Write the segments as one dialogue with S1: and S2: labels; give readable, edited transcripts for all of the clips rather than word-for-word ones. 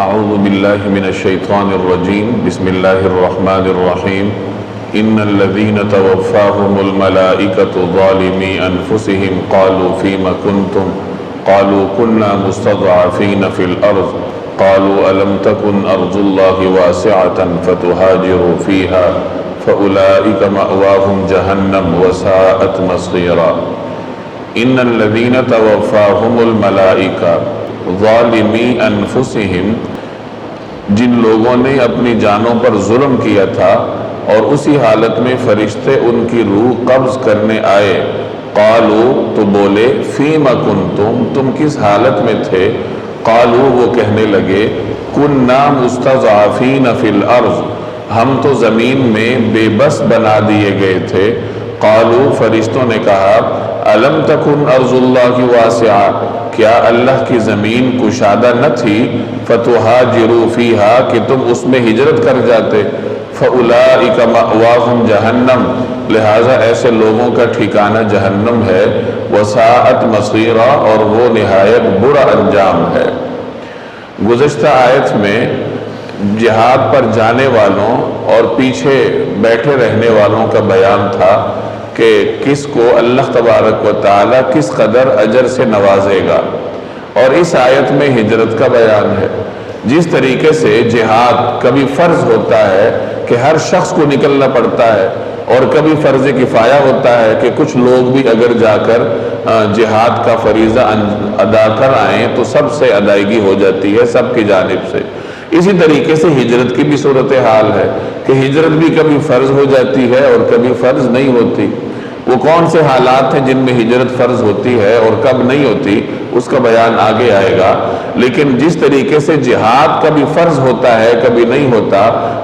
S1: اعوذ باللہ من الشیطان الرجیم بسم اللہ الرحمن الرحیم ان الذین توفاهم الملائکۃ ظالمی انفسهم قالوا فیم کنتم قالوا كنا مستضعفین فی الارض قالوا الم تکن ارض اللہ واسعة فتہاجروا فیہا فاولئک مأواهم جہنم وساءت مصیرا ان الذین توفاهم الملائکہ ظالمی انفسہم، جن لوگوں نے اپنی جانوں پر ظلم کیا تھا اور اسی حالت میں فرشتے ان کی روح قبض کرنے آئے، قالو تو بولے فیم کنتم، تم کس حالت میں تھے؟ قالو وہ کہنے لگے کننا مستضعفین فی الارض، ہم تو زمین میں بے بس بنا دیے گئے تھے۔ قالو فرشتوں نے کہا الم تکن ارض اللہ واسعہ، کیا اللہ کی زمین کشادہ نہ تھی؟ فتہاجروا فیہا، کہ تم اس میں ہجرت کر جاتے۔ فاولئک مأواہم جہنم، لہٰذا ایسے لوگوں کا ٹھکانہ جہنم ہے۔ وساءت مصیرا، اور وہ نہایت برا انجام ہے۔ گزشتہ آیت میں جہاد پر جانے والوں اور پیچھے بیٹھے رہنے والوں کا بیان تھا کہ کس کو اللہ تبارک و تعالی کس قدر اجر سے نوازے گا، اور اس آیت میں ہجرت کا بیان ہے۔ جس طریقے سے جہاد کبھی فرض ہوتا ہے کہ ہر شخص کو نکلنا پڑتا ہے، اور کبھی فرض کفایہ ہوتا ہے کہ کچھ لوگ بھی اگر جا کر جہاد کا فریضہ ادا کر آئیں تو سب سے ادائیگی ہو جاتی ہے، سب کی جانب سے۔ اسی طریقے سے ہجرت کی بھی صورتحال ہے کہ ہجرت بھی کبھی فرض ہو جاتی ہے اور کبھی فرض نہیں ہوتی۔ وہ کون سے حالات ہیں جن میں ہجرت فرض ہوتی ہے اور کب نہیں ہوتی، اس کا بیان آگے آئے گا۔ لیکن جس طریقے سے جہاد کبھی فرض ہوتا ہے کبھی نہیں ہوتا،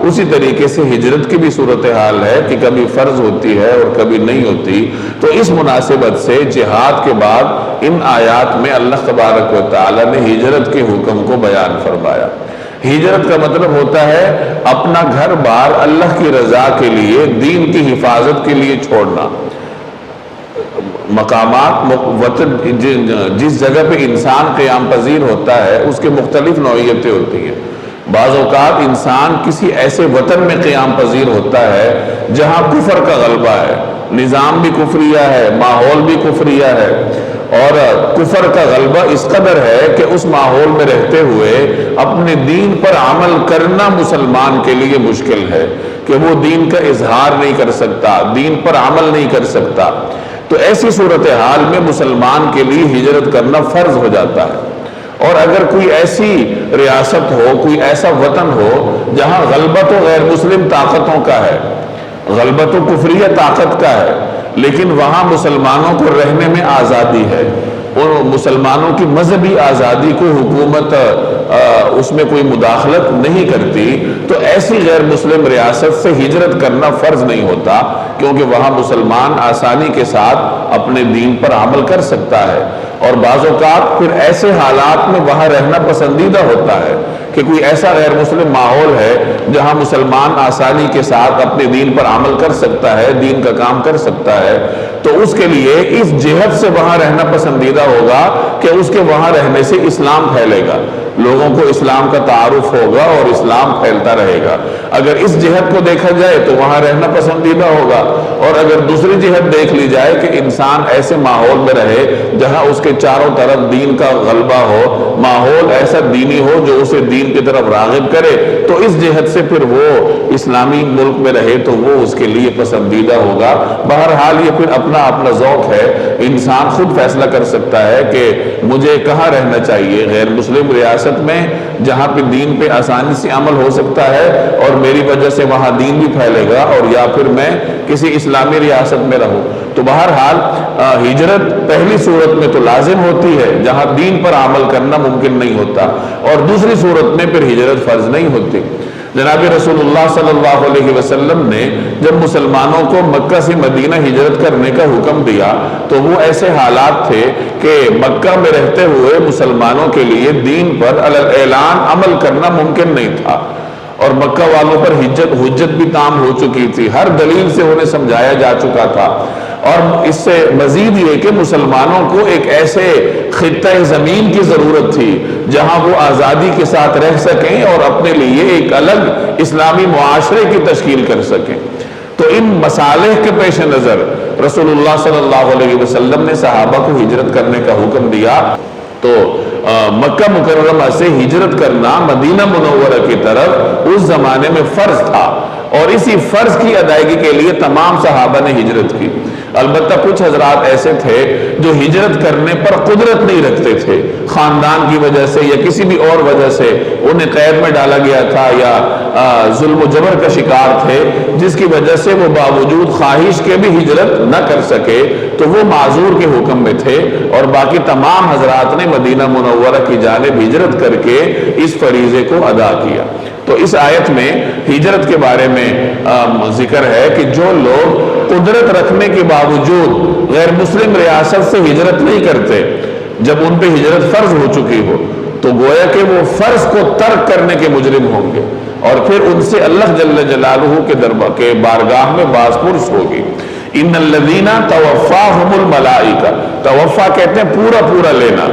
S1: اسی طریقے سے ہجرت کی بھی صورتحال ہے کہ کبھی فرض ہوتی ہے اور کبھی نہیں ہوتی۔ تو اس مناسبت سے جہاد کے بعد ان آیات میں اللہ تبارک و تعالی نے ہجرت کے حکم کو بیان فرمایا۔ ہجرت کا مطلب ہوتا ہے اپنا گھر بار اللہ کی رضا کے لیے، دین کی حفاظت کے لیے چھوڑنا۔ مقامات وطن جس جگہ پہ انسان قیام پذیر ہوتا ہے اس کے مختلف نوعیتیں ہوتی ہیں۔ بعض اوقات انسان کسی ایسے وطن میں قیام پذیر ہوتا ہے جہاں کفر کا غلبہ ہے، نظام بھی کفریہ ہے، ماحول بھی کفریہ ہے، اور کفر کا غلبہ اس قدر ہے کہ اس ماحول میں رہتے ہوئے اپنے دین پر عمل کرنا مسلمان کے لیے مشکل ہے کہ وہ دین کا اظہار نہیں کر سکتا، دین پر عمل نہیں کر سکتا۔ تو ایسی صورتحال میں مسلمان کے لیے ہجرت کرنا فرض ہو جاتا ہے۔ اور اگر کوئی ایسی ریاست ہو، کوئی ایسا وطن ہو جہاں غلبت و غیر مسلم طاقتوں کا ہے، غلبت و کفریہ طاقت کا ہے، لیکن وہاں مسلمانوں کو رہنے میں آزادی ہے، اور مسلمانوں کی مذہبی آزادی کو حکومت اس میں کوئی مداخلت نہیں کرتی، تو ایسی غیر مسلم ریاست سے ہجرت کرنا فرض نہیں ہوتا، کیونکہ وہاں مسلمان آسانی کے ساتھ اپنے دین پر عمل کر سکتا ہے۔ اور بعض اوقات پھر ایسے حالات میں وہاں رہنا پسندیدہ ہوتا ہے کہ کوئی ایسا غیر مسلم ماحول ہے جہاں مسلمان آسانی کے ساتھ اپنے دین پر عمل کر سکتا ہے، دین کا کام کر سکتا ہے، تو اس کے لیے اس جہت سے وہاں رہنا پسندیدہ ہوگا کہ اس کے وہاں رہنے سے اسلام پھیلے گا، لوگوں کو اسلام کا تعارف ہوگا اور اسلام پھیلتا رہے گا۔ اگر اس جہت کو دیکھا جائے تو وہاں رہنا پسندیدہ ہوگا، اور اگر دوسری جہت دیکھ لی جائے کہ انسان ایسے ماحول میں رہے جہاں اس کے چاروں طرف دین کا غلبہ ہو، ماحول ایسا دینی ہو جو اسے دین کی طرف راغب کرے، تو اس جہت سے پھر وہ اسلامی ملک میں رہے تو وہ اس کے لیے پسندیدہ ہوگا۔ بہرحال یہ پھر اپنا اپنا ذوق ہے، انسان خود فیصلہ کر سکتا ہے کہ مجھے کہاں رہنا چاہیے، غیر مسلم ریاست میں جہاں پہ دین پہ آسانی سے عمل ہو سکتا ہے اور میری وجہ سے وہاں دین بھی پھیلے گا، اور یا پھر میں کسی اسلامی ریاست میں رہوں۔ تو بہرحال ہجرت پہلی صورت میں تو لازم ہوتی ہے جہاں دین پر عمل کرنا ممکن نہیں ہوتا، اور دوسری صورت میں پھر ہجرت فرض نہیں ہوتی۔ جناب رسول اللہ صلی اللہ علیہ وسلم نے جب مسلمانوں کو مکہ سے مدینہ ہجرت کرنے کا حکم دیا تو وہ ایسے حالات تھے کہ مکہ میں رہتے ہوئے مسلمانوں کے لیے دین پر اعلان عمل کرنا ممکن نہیں تھا، اور مکہ والوں پر حجت بھی تام ہو چکی تھی، ہر دلیل سے انہیں سمجھایا جا چکا تھا۔ اور اس سے مزید یہ کہ مسلمانوں کو ایک ایسے خطہ زمین کی ضرورت تھی جہاں وہ آزادی کے ساتھ رہ سکیں اور اپنے لیے ایک الگ اسلامی معاشرے کی تشکیل کر سکیں۔ تو ان مصالح کے پیش نظر رسول اللہ صلی اللہ علیہ وسلم نے صحابہ کو ہجرت کرنے کا حکم دیا۔ تو مکہ مکرمہ سے ہجرت کرنا مدینہ منورہ کی طرف اس زمانے میں فرض تھا، اور اسی فرض کی ادائیگی کے لیے تمام صحابہ نے ہجرت کی۔ البتہ کچھ حضرات ایسے تھے جو ہجرت کرنے پر قدرت نہیں رکھتے تھے، خاندان کی وجہ سے یا کسی بھی اور وجہ سے انہیں قید میں ڈالا گیا تھا یا ظلم و جبر کا شکار تھے، جس کی وجہ سے وہ باوجود خواہش کے بھی ہجرت نہ کر سکے، تو وہ معذور کے حکم میں تھے، اور باقی تمام حضرات نے مدینہ منورہ کی جانب ہجرت کر کے اس فریضے کو ادا کیا۔ تو اس آیت میں ہجرت کے بارے میں ذکر ہے کہ جو لوگ قدرت رکھنے کے باوجود غیر مسلم ریاست سے ہجرت نہیں کرتے، جب ان پہ ہجرت فرض ہو چکی ہو تو گویا کہ وہ فرض کو ترک کرنے کے مجرم ہوں گے، اور پھر ان سے اللہ جل جلالہ کے دربار کے بارگاہ میں باز پرس ہوگی۔ ان الذین توفاہم الملائکہ، توفا کہتے ہیں پورا لینا،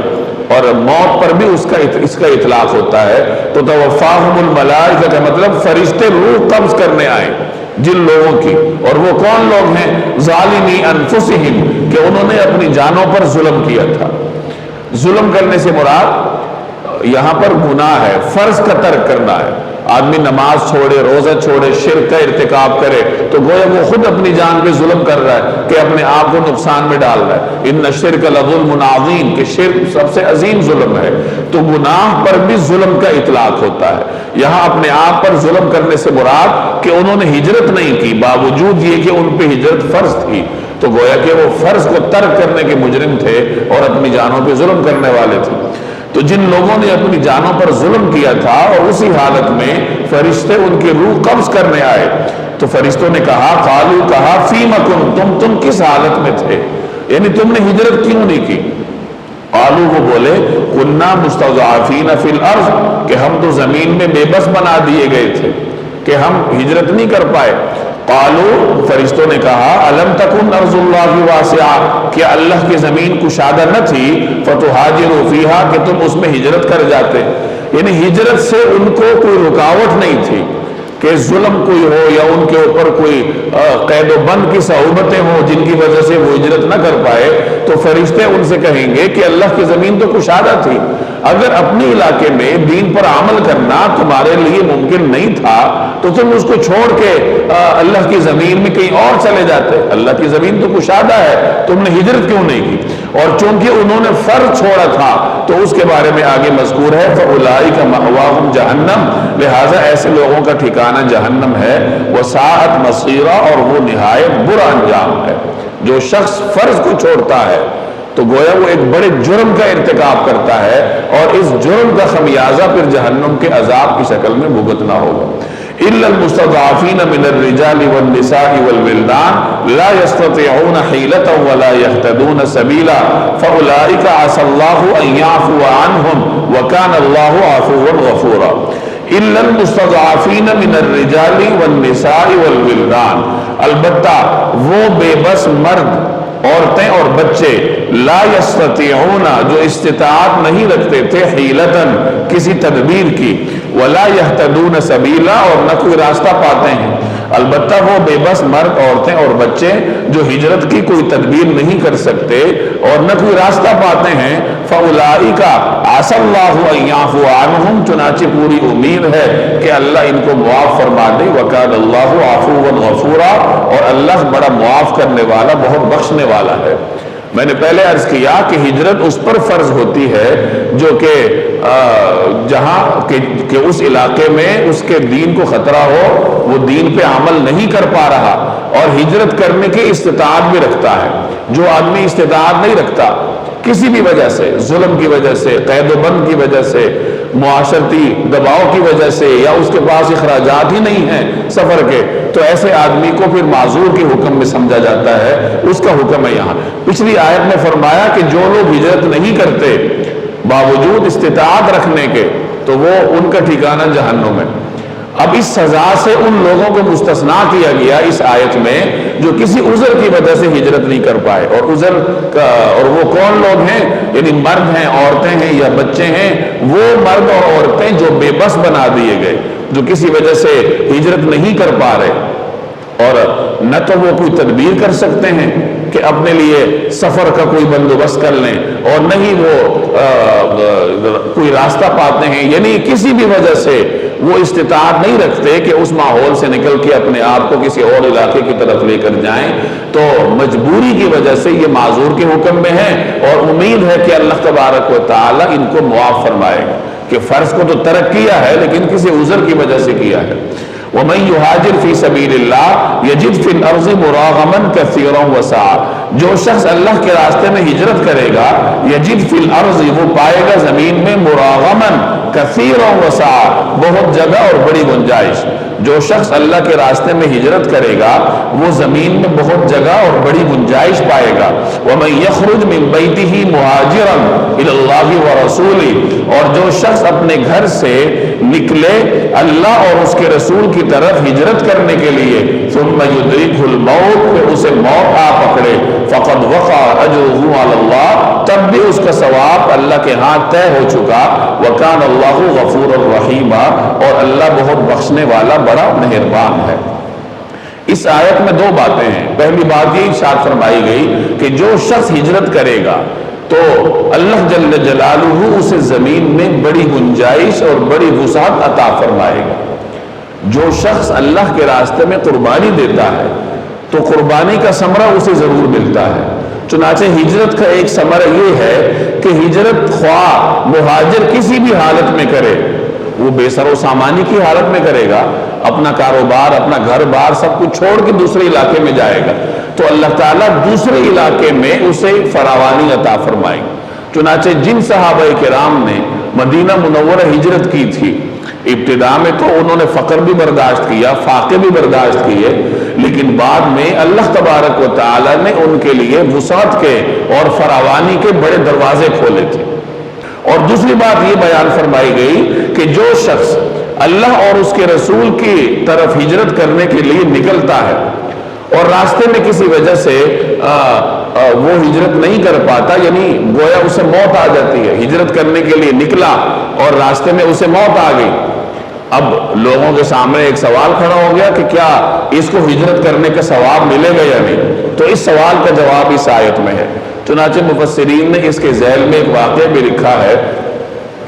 S1: اور موت پر بھی اس کا اطلاق ہوتا ہے۔ تو توفاہم الملائکہ کا مطلب فرشتے روح قبض کرنے آئے جن لوگوں کی، اور وہ کون لوگ ہیں؟ ظالمی انفسہم، کہ انہوں نے اپنی جانوں پر ظلم کیا تھا۔ ظلم کرنے سے مراد یہاں پر گناہ ہے، فرض کا ترک کرنا ہے۔ آدمی نماز چھوڑے، روزہ چھوڑے، شرک کا ارتکاب کرے تو گویا وہ خود اپنی جان پہ ظلم کر رہا ہے کہ اپنے آپ کو نقصان میں ڈال رہا ہے۔ ان الشرک لظلم عظیم، کہ شرک سب سے عظیم ظلم ہے۔ تو گناہ پر بھی ظلم کا اطلاق ہوتا ہے۔ یہاں اپنے آپ پر ظلم کرنے سے مراد کہ انہوں نے ہجرت نہیں کی، باوجود یہ کہ ان پہ ہجرت فرض تھی، تو گویا کہ وہ فرض کو ترک کرنے کے مجرم تھے اور اپنی جانوں پہ ظلم کرنے والے تھے۔ تو جن لوگوں نے اپنی جانوں پر ظلم کیا تھا اور اسی حالت میں فرشتے ان کی روح قبض کرنے آئے، تو فرشتوں نے کہا، قالو، کہا، فیم کنتم، تم کس حالت میں تھے، یعنی تم نے ہجرت کیوں نہیں کی؟ قالو، وہ بولے، کنا مستضعفین فی الارض، کہ ہم تو زمین میں بے بس بنا دیے گئے تھے کہ ہم ہجرت نہیں کر پائے۔ قالو، فرشتوں نے کہا، الم تکن ارض اللہ واسعہ، کہ اللہ کی زمین کشادہ نہ تھی، فتہاجروا فیہا، کہ تم اس میں ہجرت کر جاتے۔ یعنی ہجرت سے ان کو کوئی رکاوٹ نہیں تھی کہ ظلم کوئی ہو یا ان کے اوپر کوئی قید و بند کی صعوبتیں ہوں جن کی وجہ سے وہ ہجرت نہ کر پائے، تو فرشتے ان سے کہیں گے کہ اللہ کی زمین تو کشادہ تھی، اگر اپنے علاقے میں دین پر عمل کرنا تمہارے لیے ممکن نہیں تھا تو تم اس کو چھوڑ کے اللہ کی زمین میں کہیں اور چلے جاتے۔ اللہ کی زمین تو کشادہ ہے، تم نے ہجرت کیوں نہیں کی؟ اور چونکہ انہوں نے فرض چھوڑا تھا تو اس کے بارے میں آگے مذکور ہے، فَأُولَٰئِكَ مَأْوَاهُمْ جَهَنَّمْ، لہٰذا ایسے لوگوں کا ٹھکانہ جہنم ہے، وَسَاءَتْ مَصِيرًا، اور وہ نہایت برا انجام ہے۔ جو شخص فرض کو چھوڑتا ہے تو گویا وہ ایک بڑے جرم کا ارتکاب کرتا ہے، اور اس جرم کا خمیازہ پھر جہنم کے عذاب کی شکل میں بھگتنا ہوگا۔ إِلَّا الْمُسْتَضْعَفِينَ مِنَ الرِّجَالِ وَالنِّسَاءِ وَالْوِلْدَانِ لَا يَسْتَطِيعُونَ حِيلَةً وَلَا يَهْتَدُونَ سَبِيلًا فَأُولَٰئِكَ عَسَى اللَّهُ أَن يَعْفُوَ عَنْهُمْ وَكَانَ اللَّهُ عَفُوًّا غَفُورًا۔ إِلَّا الْمُسْتَضْعَفِينَ مِنَ الرِّجَالِ وَالنِّسَاءِ وَالْوِلْدَانِ، البتہ وہ بے بس مرد، عورتیں اور بچے، لا یستطیعون، جو استطاعت نہیں رکھتے تھے، حیلتن، کسی تدبیر کی، ولا یہتدون سبیلا، اور نہ کوئی راستہ پاتے ہیں۔ البتہ وہ بے بس مرد، عورتیں اور بچے جو ہجرت کی کوئی تدبیر نہیں کر سکتے اور نہ کوئی راستہ پاتے ہیں، فَأُولَٰئِكَ عَسَى اللَّهُ أَن يَعْفُوَ عَنْهُمْ، چنانچہ پوری امید ہے کہ اللہ ان کو معاف فرما دے، وَكَانَ اللَّهُ عَفُوًّا غَفُورًا، اور اللہ بڑا معاف کرنے والا، بہت بخشنے والا ہے۔ میں نے پہلے عرض کیا کہ ہجرت اس پر فرض ہوتی ہے جو کہ جہاں کہ اس علاقے میں اس کے دین کو خطرہ ہو، وہ دین پہ عمل نہیں کر پا رہا اور ہجرت کرنے کی استطاعت بھی رکھتا ہے۔ جو آدمی استطاعت نہیں رکھتا کسی بھی وجہ سے، ظلم کی وجہ سے، قید و بند کی وجہ سے، معاشرتی دباؤ کی وجہ سے، یا اس کے پاس اخراجات ہی نہیں ہیں سفر کے، تو ایسے آدمی کو پھر معذور کے حکم میں سمجھا جاتا ہے۔ اس کا حکم ہے یہاں۔ پچھلی آیت میں فرمایا کہ جو لوگ ہجرت نہیں کرتے باوجود استطاعت رکھنے کے، تو وہ ان کا ٹھکانہ جہنم ہے۔ اب اس سزا سے ان لوگوں کو مستثنا کیا گیا اس آیت میں جو کسی عذر کی وجہ سے ہجرت نہیں کر پائے. اور وہ کون لوگ ہیں؟ یعنی مرد ہیں، عورتیں ہیں یا بچے ہیں. وہ مرد اور عورتیں جو بے بس بنا دیے گئے، جو کسی وجہ سے ہجرت نہیں کر پا رہے، اور نہ تو وہ کوئی تدبیر کر سکتے ہیں کہ اپنے لیے سفر کا کوئی بندوبست کر لیں، اور نہ ہی وہ کوئی راستہ پاتے ہیں، یعنی کسی بھی وجہ سے وہ استطاعت نہیں رکھتے کہ اس ماحول سے نکل کے اپنے آپ کو کسی اور علاقے کی طرف لے کر جائیں. تو مجبوری کی وجہ سے یہ معذور کے حکم میں ہے، اور امید ہے کہ اللہ تبارک و تعالی ان کو معاف فرمائے گا کہ فرض کو تو ترک کیا ہے لیکن کسی عذر کی وجہ سے کیا ہے. وَمَن يُهَاجِرْ فِي سَبِيلِ اللَّهِ يَجِدْ فِي الْأَرْضِ مُرَاغَمًا كَثِيرًا وَسَعًا. جو شخص اللہ کے راستے میں ہجرت کرے گا، یجد فی الارض، وہ پائے گا زمین میں، مراغمن کثیرا وسعا، بہت جگہ اور بڑی گنجائش. جو شخص اللہ کے راستے میں ہجرت کرے گا وہ زمین میں بہت جگہ اور بڑی گنجائش پائے گا. وَمَن يَخْرُجْ مِن بَيْتِهِ مُهَاجِرًا إِلَى اللَّهِ وَرَسُولِهِ، اور جو شخص اپنے گھر سے نکلے اللہ اور اس کے رسول کی طرف ہجرت کرنے کے لیے، ثُمَّ يُدْرِكْهُ الْمَوْتُ، پھر اسے موت آ پکڑے، فَقَدْ وَقَعَ أَجْرُهُ عَلَى اللَّهِ، تب بھی اس کا ثواب اللہ کے ہاں طے ہو چکا. وَكَانَ اللَّهُ غَفُورًا رَحِيمًا، اور اللہ بہت بخشنے والا بڑا مہربان ہے. اس آیت میں دو باتیں ہیں. پہلی بات یہ ارشاد فرمائی گئی کہ جو شخص ہجرت کرے گا تو اللہ جل جلالہ اسے زمین میں بڑی گنجائش اور بڑی وسعت عطا فرمائے گا. جو شخص اللہ کے راستے میں قربانی دیتا ہے تو قربانی کا ثمرہ اسے ضرور ملتا ہے. چنانچہ ہجرت کا ایک ثمرہ یہ ہے کہ ہجرت خواہ مہاجر کسی بھی حالت میں کرے، وہ بے سر و سامانی کی حالت میں کرے گا، اپنا کاروبار، اپنا گھر بار سب کچھ چھوڑ کے دوسرے علاقے میں جائے گا تو اللہ تعالیٰ دوسرے علاقے میں اسے فراوانی عطا فرمائے گا. چنانچہ جن صحابہ کرام نے مدینہ منورہ ہجرت کی تھی، ابتدا میں تو انہوں نے فقر بھی برداشت کیا، فاقے بھی برداشت کیے، لیکن بعد میں اللہ تبارک و تعالی نے ان کے لیے وسعت کے اور فراوانی کے بڑے دروازے کھولے تھے. اور دوسری بات یہ بیان فرمائی گئی کہ جو شخص اللہ اور اس کے رسول کی طرف ہجرت کرنے کے لیے نکلتا ہے اور راستے میں کسی وجہ سے وہ ہجرت نہیں کر پاتا، یعنی گویا اسے موت آ جاتی ہے، ہجرت کرنے کے لیے نکلا اور راستے میں اسے موت آ گئی. اب لوگوں کے سامنے ایک سوال کھڑا ہو گیا کہ کیا اس کو ہجرت کرنے کا ثواب ملے گا یا نہیں؟ تو اس سوال کا جواب اس آیت میں ہے. چنانچہ مفسرین نے اس کے ذیل میں ایک واقعہ بھی لکھا ہے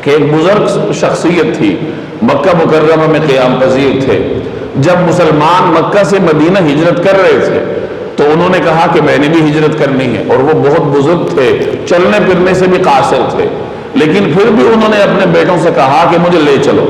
S1: کہ ایک بزرگ شخصیت تھی، مکہ مکرمہ میں قیام پذیر تھے. جب مسلمان مکہ سے مدینہ ہجرت کر رہے تھے تو انہوں نے کہا کہ میں نے بھی ہجرت کرنی ہے، اور وہ بہت بزرگ تھے، چلنے پھرنے سے بھی قاصر تھے، لیکن پھر بھی انہوں نے اپنے بیٹوں سے کہا کہ مجھے لے چلو.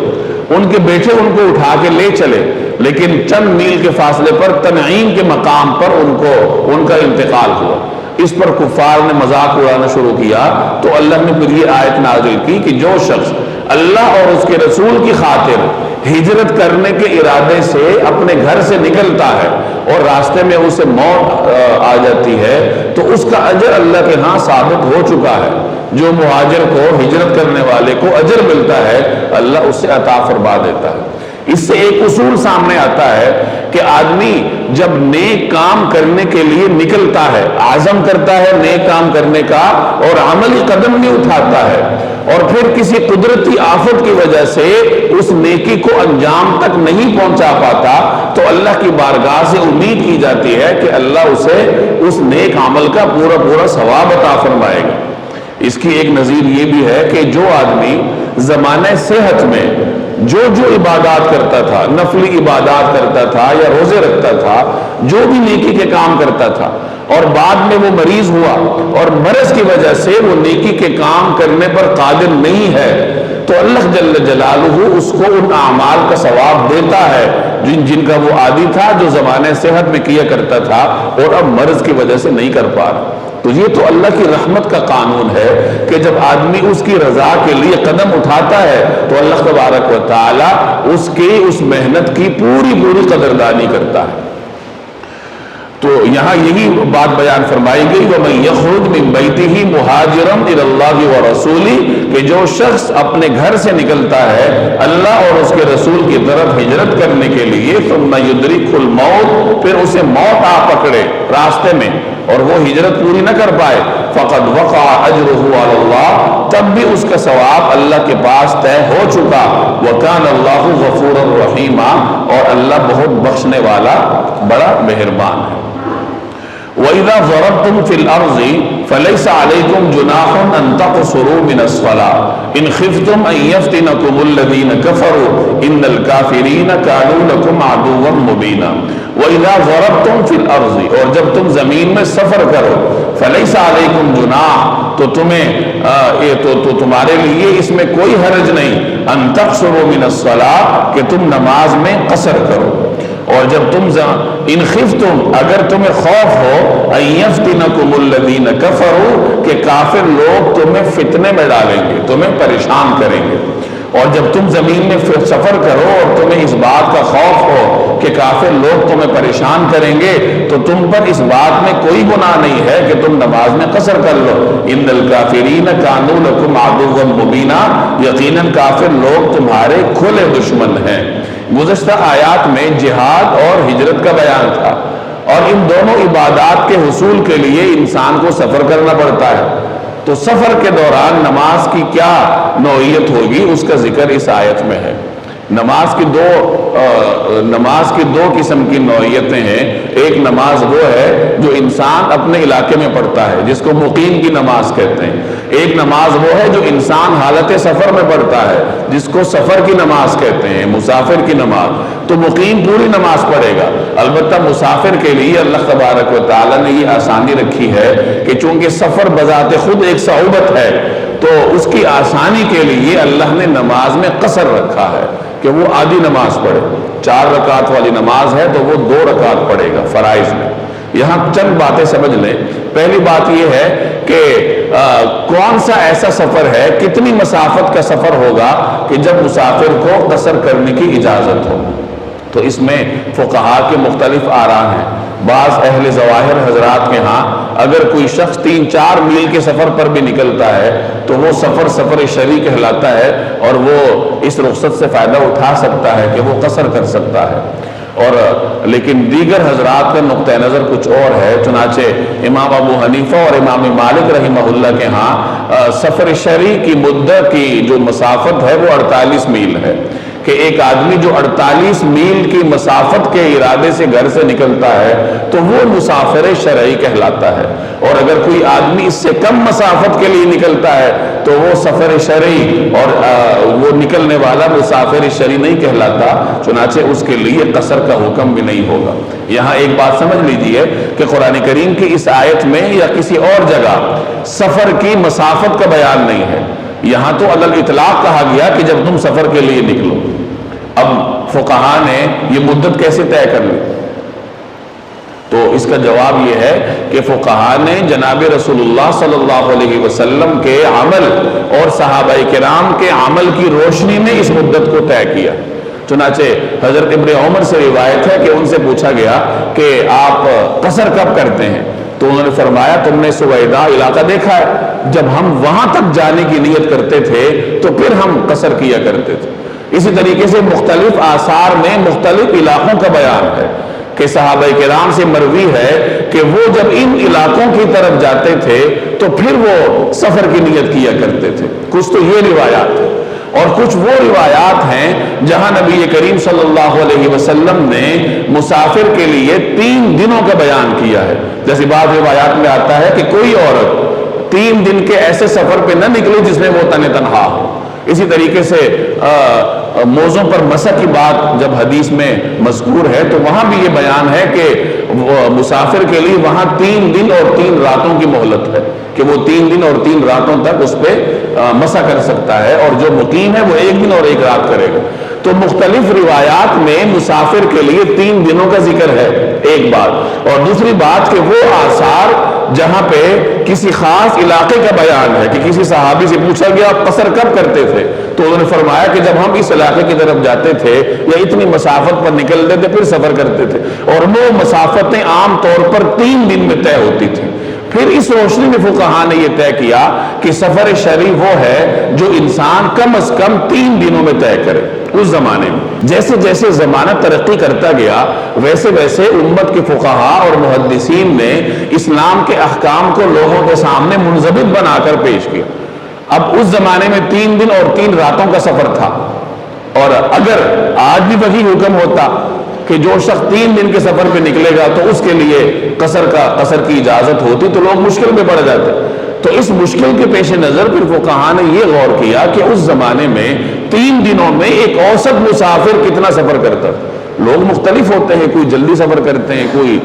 S1: ان کے بیٹے ان کو اٹھا کے لے چلے، لیکن چند میل کے فاصلے پر تنعیم کے مقام پر ان کا انتقال ہوا. اس پر کفار نے مذاق اڑانا شروع کیا تو اللہ نے پھر یہ آیت نازل کی کہ جو شخص اللہ اور اس کے رسول کی خاطر ہجرت کرنے کے ارادے سے اپنے گھر سے نکلتا ہے اور راستے میں اسے موت آ جاتی ہے تو اس کا اجر اللہ کے ہاں ثابت ہو چکا ہے. جو مہاجر کو، ہجرت کرنے والے کو اجر ملتا ہے اللہ اس سے عطا فرما دیتا ہے. اس سے ایک اصول سامنے آتا ہے کہ آدمی جب نیک کام کرنے کے لیے نکلتا ہے، عزم کرتا ہے نیک کام کرنے کا اور عملی قدم بھی اٹھاتا ہے، اور پھر کسی قدرتی آفت کی وجہ سے اس نیکی کو انجام تک نہیں پہنچا پاتا تو اللہ کی بارگاہ سے امید کی جاتی ہے کہ اللہ اسے اس نیک عمل کا پورا ثواب عطا فرمائے گا. اس کی ایک نظیر یہ بھی ہے کہ جو آدمی زمانہ صحت میں جو عبادات کرتا تھا، نفلی عبادات کرتا تھا یا روزے رکھتا تھا، جو بھی نیکی کے کام کرتا تھا، اور بعد میں وہ مریض ہوا اور مرض کی وجہ سے وہ نیکی کے کام کرنے پر قادر نہیں ہے تو اللہ جل جلالہ اس کو ان اعمال کا ثواب دیتا ہے جن کا وہ عادی تھا، جو زمانے صحت میں کیا کرتا تھا اور اب مرض کی وجہ سے نہیں کر پا رہا. تو یہ تو اللہ کی رحمت کا قانون ہے کہ جب آدمی اس کی رضا کے لیے قدم اٹھاتا ہے تو اللہ تبارک و تعالی اس محنت کی پوری قدردانی کرتا ہے. تو یہاں یہی بات بیان فرمائی گئی وَمَن يَخْرُجْ مِن بَيْتِهِ مُهَاجِرًا إِلَى اللَّهِ وَرَسُولِهِ کہ جو شخص اپنے گھر سے نکلتا ہے اللہ اور اس کے رسول کی طرف ہجرت کرنے کے لیے ثُمَّ يُدْرِكْهُ الْمَوْتُ پھر اسے موت آ پکڑے راستے میں اور وہ ہجرت پوری نہ کر پائے فَقَدْ وَقَعَ أَجْرُهُ عَلَى اللَّهِ تب بھی اس کا ثواب اللہ کے پاس طے ہو چکا وَكَانَ اللَّهُ غَفُورًا رَحِيمًا اور اللہ بہت بخشنے والا بڑا مہربان ہے وَإِذَا ضَرَبْتُمْ فِي الْأَرْضِ فَلَيْسَ عَلَيْكُمْ جُنَاحٌ أَن تَقْصُرُوا مِنَ الصَّلَاةِ إِنْ خِفْتُمْ أَن يَفْتِنَكُمُ الَّذِينَ كَفَرُوا إِنَّ الْكَافِرِينَ كَانُوا لَكُمْ عَدُوًّا مُبِينًا وَإِذَا ضَرَبْتُمْ فِي الْأَرْضِ اور جب تم زمین میں سفر کرو فَلَيْسَ عَلَيْكُمْ جُنَاحٌ تو تمہارے لیے اس میں کوئی حرج نہیں أَن تَقْصُرُوا مِنَ الصَّلَاةِ کہ تم نماز میں قصر کرو اور جب تم ان خفتم اگر تمہیں خوف ہو ان یفتنکم الذین کفروا کہ کافر لوگ تمہیں فتنے میں ڈالیں گے تمہیں پریشان کریں گے اور جب تم زمین میں سفر کرو اور تمہیں اس بات کا خوف ہو کہ کافر لوگ تمہیں پریشان کریں گے تو تم پر اس بات میں کوئی گناہ نہیں ہے کہ تم نماز میں قصر کر لو ان الکافرین کانوا لکم عدوا مبینا یقیناً کافر لوگ تمہارے کھلے دشمن ہیں گزشتہ آیات میں جہاد اور ہجرت کا بیان تھا اور ان دونوں عبادات کے حصول کے لیے انسان کو سفر کرنا پڑتا ہے تو سفر کے دوران نماز کی کیا نوعیت ہوگی اس کا ذکر اس آیت میں ہے نماز کی دو قسم کی نوعیتیں ہیں ایک نماز وہ ہے جو انسان اپنے علاقے میں پڑھتا ہے جس کو مقیم کی نماز کہتے ہیں ایک نماز وہ ہے جو انسان حالت سفر میں پڑھتا ہے جس کو سفر کی نماز کہتے ہیں مسافر کی نماز تو مقیم پوری نماز پڑھے گا البتہ مسافر کے لیے اللہ تبارک و تعالی نے یہ آسانی رکھی ہے کہ چونکہ سفر بذات خود ایک صعوبت ہے تو اس کی آسانی کے لیے اللہ نے نماز میں قصر رکھا ہے کہ وہ آدھی نماز پڑھے 4 رکعت والی نماز ہے تو وہ 2 رکعت پڑھے گا فرائض میں یہاں چند باتیں سمجھ لیں پہلی بات یہ ہے کہ کون سا ایسا سفر ہے کتنی مسافت کا سفر ہوگا کہ جب مسافر کو قصر کرنے کی اجازت ہو تو اس میں فقہا کے مختلف آراء ہیں بعض اہل ظواہر حضرات کے ہاں اگر کوئی شخص 3-4 میل کے سفر پر بھی نکلتا ہے تو وہ سفر شرعی کہلاتا ہے اور وہ اس رخصت سے فائدہ اٹھا سکتا ہے کہ وہ قصر کر سکتا ہے اور لیکن دیگر حضرات کا نقطہ نظر کچھ اور ہے چنانچہ امام ابو حنیفہ اور امام مالک رحمہ اللہ کے ہاں سفر شرعی کی مدت کی جو مسافت ہے وہ 48 میل ہے کہ ایک آدمی جو 48 میل کی مسافت کے ارادے سے گھر سے نکلتا ہے تو وہ مسافر شرعی کہلاتا ہے اور اگر کوئی آدمی اس سے کم مسافت کے لیے نکلتا ہے تو وہ سفر شرعی اور وہ نکلنے والا مسافر شرعی نہیں کہلاتا چنانچہ اس کے لیے قصر کا حکم بھی نہیں ہوگا یہاں ایک بات سمجھ لیجئے کہ قرآن کریم کی اس آیت میں یا کسی اور جگہ سفر کی مسافت کا بیان نہیں ہے یہاں تو علی الاطلاق کہا گیا کہ جب تم سفر کے لیے نکلو اب فقہا نے یہ مدت کیسے طے کر لی تو اس کا جواب یہ ہے کہ فقہا نے جناب رسول اللہ صلی اللہ علیہ وسلم کے عمل اور صحابہ کرام کے عمل کی روشنی میں اس مدت کو طے کیا چنانچہ حضرت ابن عمر سے روایت ہے کہ ان سے پوچھا گیا کہ آپ قصر کب کرتے ہیں تو انہوں نے فرمایا تم نے سویدہ علاقہ دیکھا ہے جب ہم وہاں تک جانے کی نیت کرتے تھے تو پھر ہم قصر کیا کرتے تھے اسی طریقے سے مختلف آثار میں مختلف علاقوں کا بیان ہے کہ صحابہ کرام سے مروی ہے کہ وہ جب ان علاقوں کی طرف جاتے تھے تو پھر وہ سفر کی نیت کیا کرتے تھے کچھ تو یہ روایات ہیں اور کچھ وہ روایات ہیں جہاں نبی کریم صلی اللہ علیہ وسلم نے مسافر کے لیے 3 دنوں کا بیان کیا ہے جیسے بعض روایات میں آتا ہے کہ کوئی عورت 3 دن کے ایسے سفر پہ نہ نکلے جس میں وہ تنہا ہو اسی طریقے سے موزوں پر مسح کی بات جب حدیث میں مذکور ہے تو وہاں بھی یہ بیان ہے کہ مسافر کے لیے وہاں 3 دن اور 3 راتوں کی مہلت ہے کہ وہ 3 دن اور 3 راتوں تک اس پہ مسح کر سکتا ہے اور جو مقیم ہے وہ 1 دن اور 1 رات کرے گا تو مختلف روایات میں مسافر کے لیے 3 دنوں کا ذکر ہے ایک بات اور دوسری بات کہ وہ آثار جہاں پہ کسی خاص علاقے کا بیان ہے کہ کسی صحابی سے پوچھا گیا آپ قصر کب کرتے تھے، تو انہوں نے فرمایا کہ جب ہم اس علاقے کی طرف جاتے تھے یا اتنی مسافت پر نکلتے تھے پھر سفر کرتے تھے، اور وہ مسافتیں عام طور پر 3 دن میں طے ہوتی تھی۔ پھر اس روشنی میں فقہاء نے یہ طے کیا کہ سفر شرعی وہ ہے جو انسان کم از کم 3 دنوں میں طے کرے۔ اس زمانے میں جیسے جیسے زمانہ ترقی کرتا گیا ویسے ویسے امت کے فقہاء اور محدثین نے اسلام کے احکام کو لوگوں کے سامنے منضبط بنا کر پیش کیا۔ اب اس زمانے میں 3 دن اور 3 راتوں کا سفر تھا، اور اگر آج بھی وہی حکم ہوتا کہ جو شخص 3 دن کے سفر پہ نکلے گا تو اس کے لیے قصر کی اجازت ہوتی تو لوگ مشکل میں پڑ جاتے۔ تو اس مشکل کے پیش نظر پھر فقہاء نے یہ غور کیا کہ اس زمانے میں 3 دنوں میں ایک اوسط مسافر کتنا سفر کرتا تھا۔ لوگ مختلف ہوتے ہیں، کوئی جلدی سفر کرتے ہیں، کوئی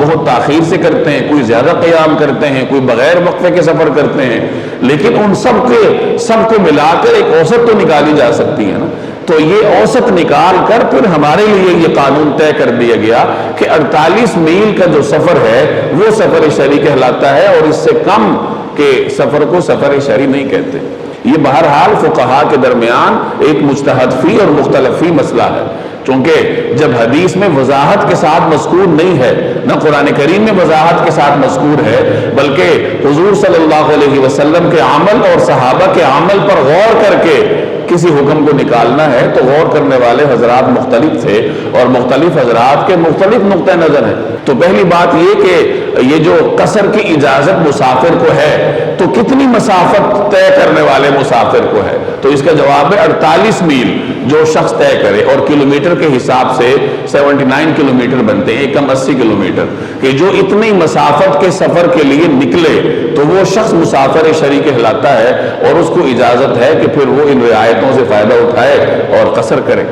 S1: بہت تاخیر سے کرتے ہیں، کوئی زیادہ قیام کرتے ہیں، کوئی بغیر وقفے کے سفر کرتے ہیں، لیکن ان سب کو ملا کر ایک اوسط تو نکالی جا سکتی ہے نا۔ تو یہ اوسط نکال کر پھر ہمارے لیے یہ قانون طے کر دیا گیا کہ 48 میل کا جو سفر ہے وہ سفر شرعی کہلاتا ہے، اور اس سے کم کے سفر کو سفر شرعی نہیں کہتے۔ یہ بہرحال فقہاء کے درمیان ایک مجتہد فی اور مختلف فی مسئلہ ہے، چونکہ جب حدیث میں وضاحت کے ساتھ مذکور نہیں ہے، نہ قرآن کریم میں وضاحت کے ساتھ مذکور ہے، بلکہ حضور صلی اللہ علیہ وسلم کے عمل اور صحابہ کے عمل پر غور کر کے کسی حکم کو نکالنا ہے، تو غور کرنے والے حضرات مختلف تھے اور مختلف حضرات کے مختلف نقطہ نظر ہیں۔ تو پہلی بات یہ کہ یہ جو قصر کی اجازت مسافر کو ہے تو کتنی مسافت طے کرنے والے مسافر کو ہے، تو اس کا جواب ہے 48 میل جو شخص طے کرے، اور کلومیٹر کے حساب سے 79 کلومیٹر بنتے ہیں، کم 80 کلومیٹر، کہ جو اتنی مسافت کے سفر کے لیے نکلے تو وہ شخص مسافر شرعی کہلاتا ہے، اور اس کو اجازت ہے کہ پھر وہ ان رعایتوں سے فائدہ اٹھائے اور قصر کرے۔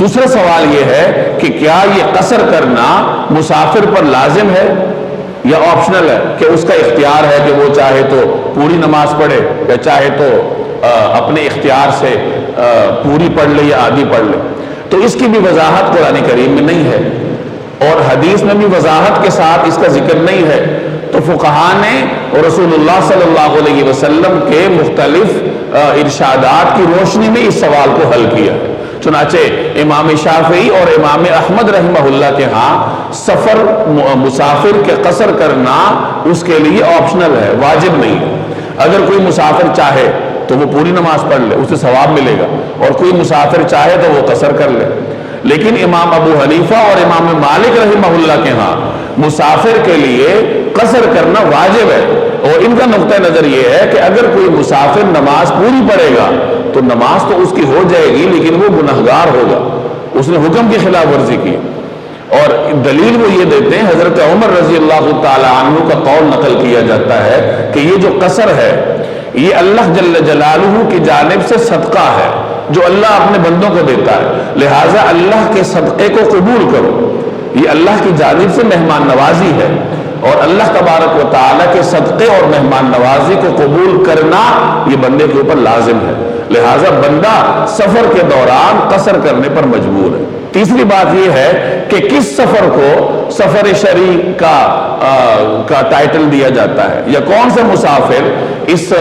S1: دوسرا سوال یہ ہے کہ کیا یہ قصر کرنا مسافر پر لازم ہے یا آپشنل ہے، کہ اس کا اختیار ہے کہ وہ چاہے تو پوری نماز پڑھے یا چاہے تو اپنے اختیار سے پوری پڑھ لے یا آدھی پڑھ لے۔ تو اس کی بھی وضاحت قرآن کریم میں نہیں ہے، اور حدیث میں بھی وضاحت کے ساتھ اس کا ذکر نہیں ہے۔ تو فقہاء نے رسول اللہ صلی اللہ علیہ وسلم کے مختلف ارشادات کی روشنی میں اس سوال کو حل کیا ہے۔ چنانچہ امام شافعی اور امام احمد رحمہ اللہ کے ہاں سفر مسافر کے قصر کرنا اس کے لیے آپشنل ہے، واجب نہیں ہے۔ اگر کوئی مسافر چاہے تو وہ پوری نماز پڑھ لے، اسے ثواب ملے گا، اور کوئی مسافر چاہے تو وہ قصر کر لے۔ لیکن امام ابو حنیفہ اور امام مالک رحمہ اللہ کے ہاں مسافر کے لیے قصر کرنا واجب ہے، اور ان کا نقطہ نظر یہ ہے کہ اگر کوئی مسافر نماز پوری پڑھے گا تو نماز تو اس کی ہو جائے گی، لیکن وہ گنہگار ہوگا، اس نے حکم کی خلاف ورزی کی۔ اور دلیل وہ یہ دیتے ہیں، حضرت عمر رضی اللہ تعالی عنہ کا قول نقل کیا جاتا ہے کہ یہ جو قصر ہے یہ اللہ جل جلالہ کی جانب سے صدقہ ہے جو اللہ اپنے بندوں کو دیتا ہے، لہٰذا اللہ کے صدقے کو قبول کرو۔ یہ اللہ کی جانب سے مہمان نوازی ہے، اور اللہ تبارک و تعالیٰ کے صدقے اور مہمان نوازی کو قبول کرنا یہ بندے کے اوپر لازم ہے، لہٰذا بندہ سفر کے دوران قصر کرنے پر مجبور ہے۔ تیسری بات یہ ہے کہ کس سفر کو سفر شرعی کا ٹائٹل دیا جاتا ہے، یا کون سے مسافر اس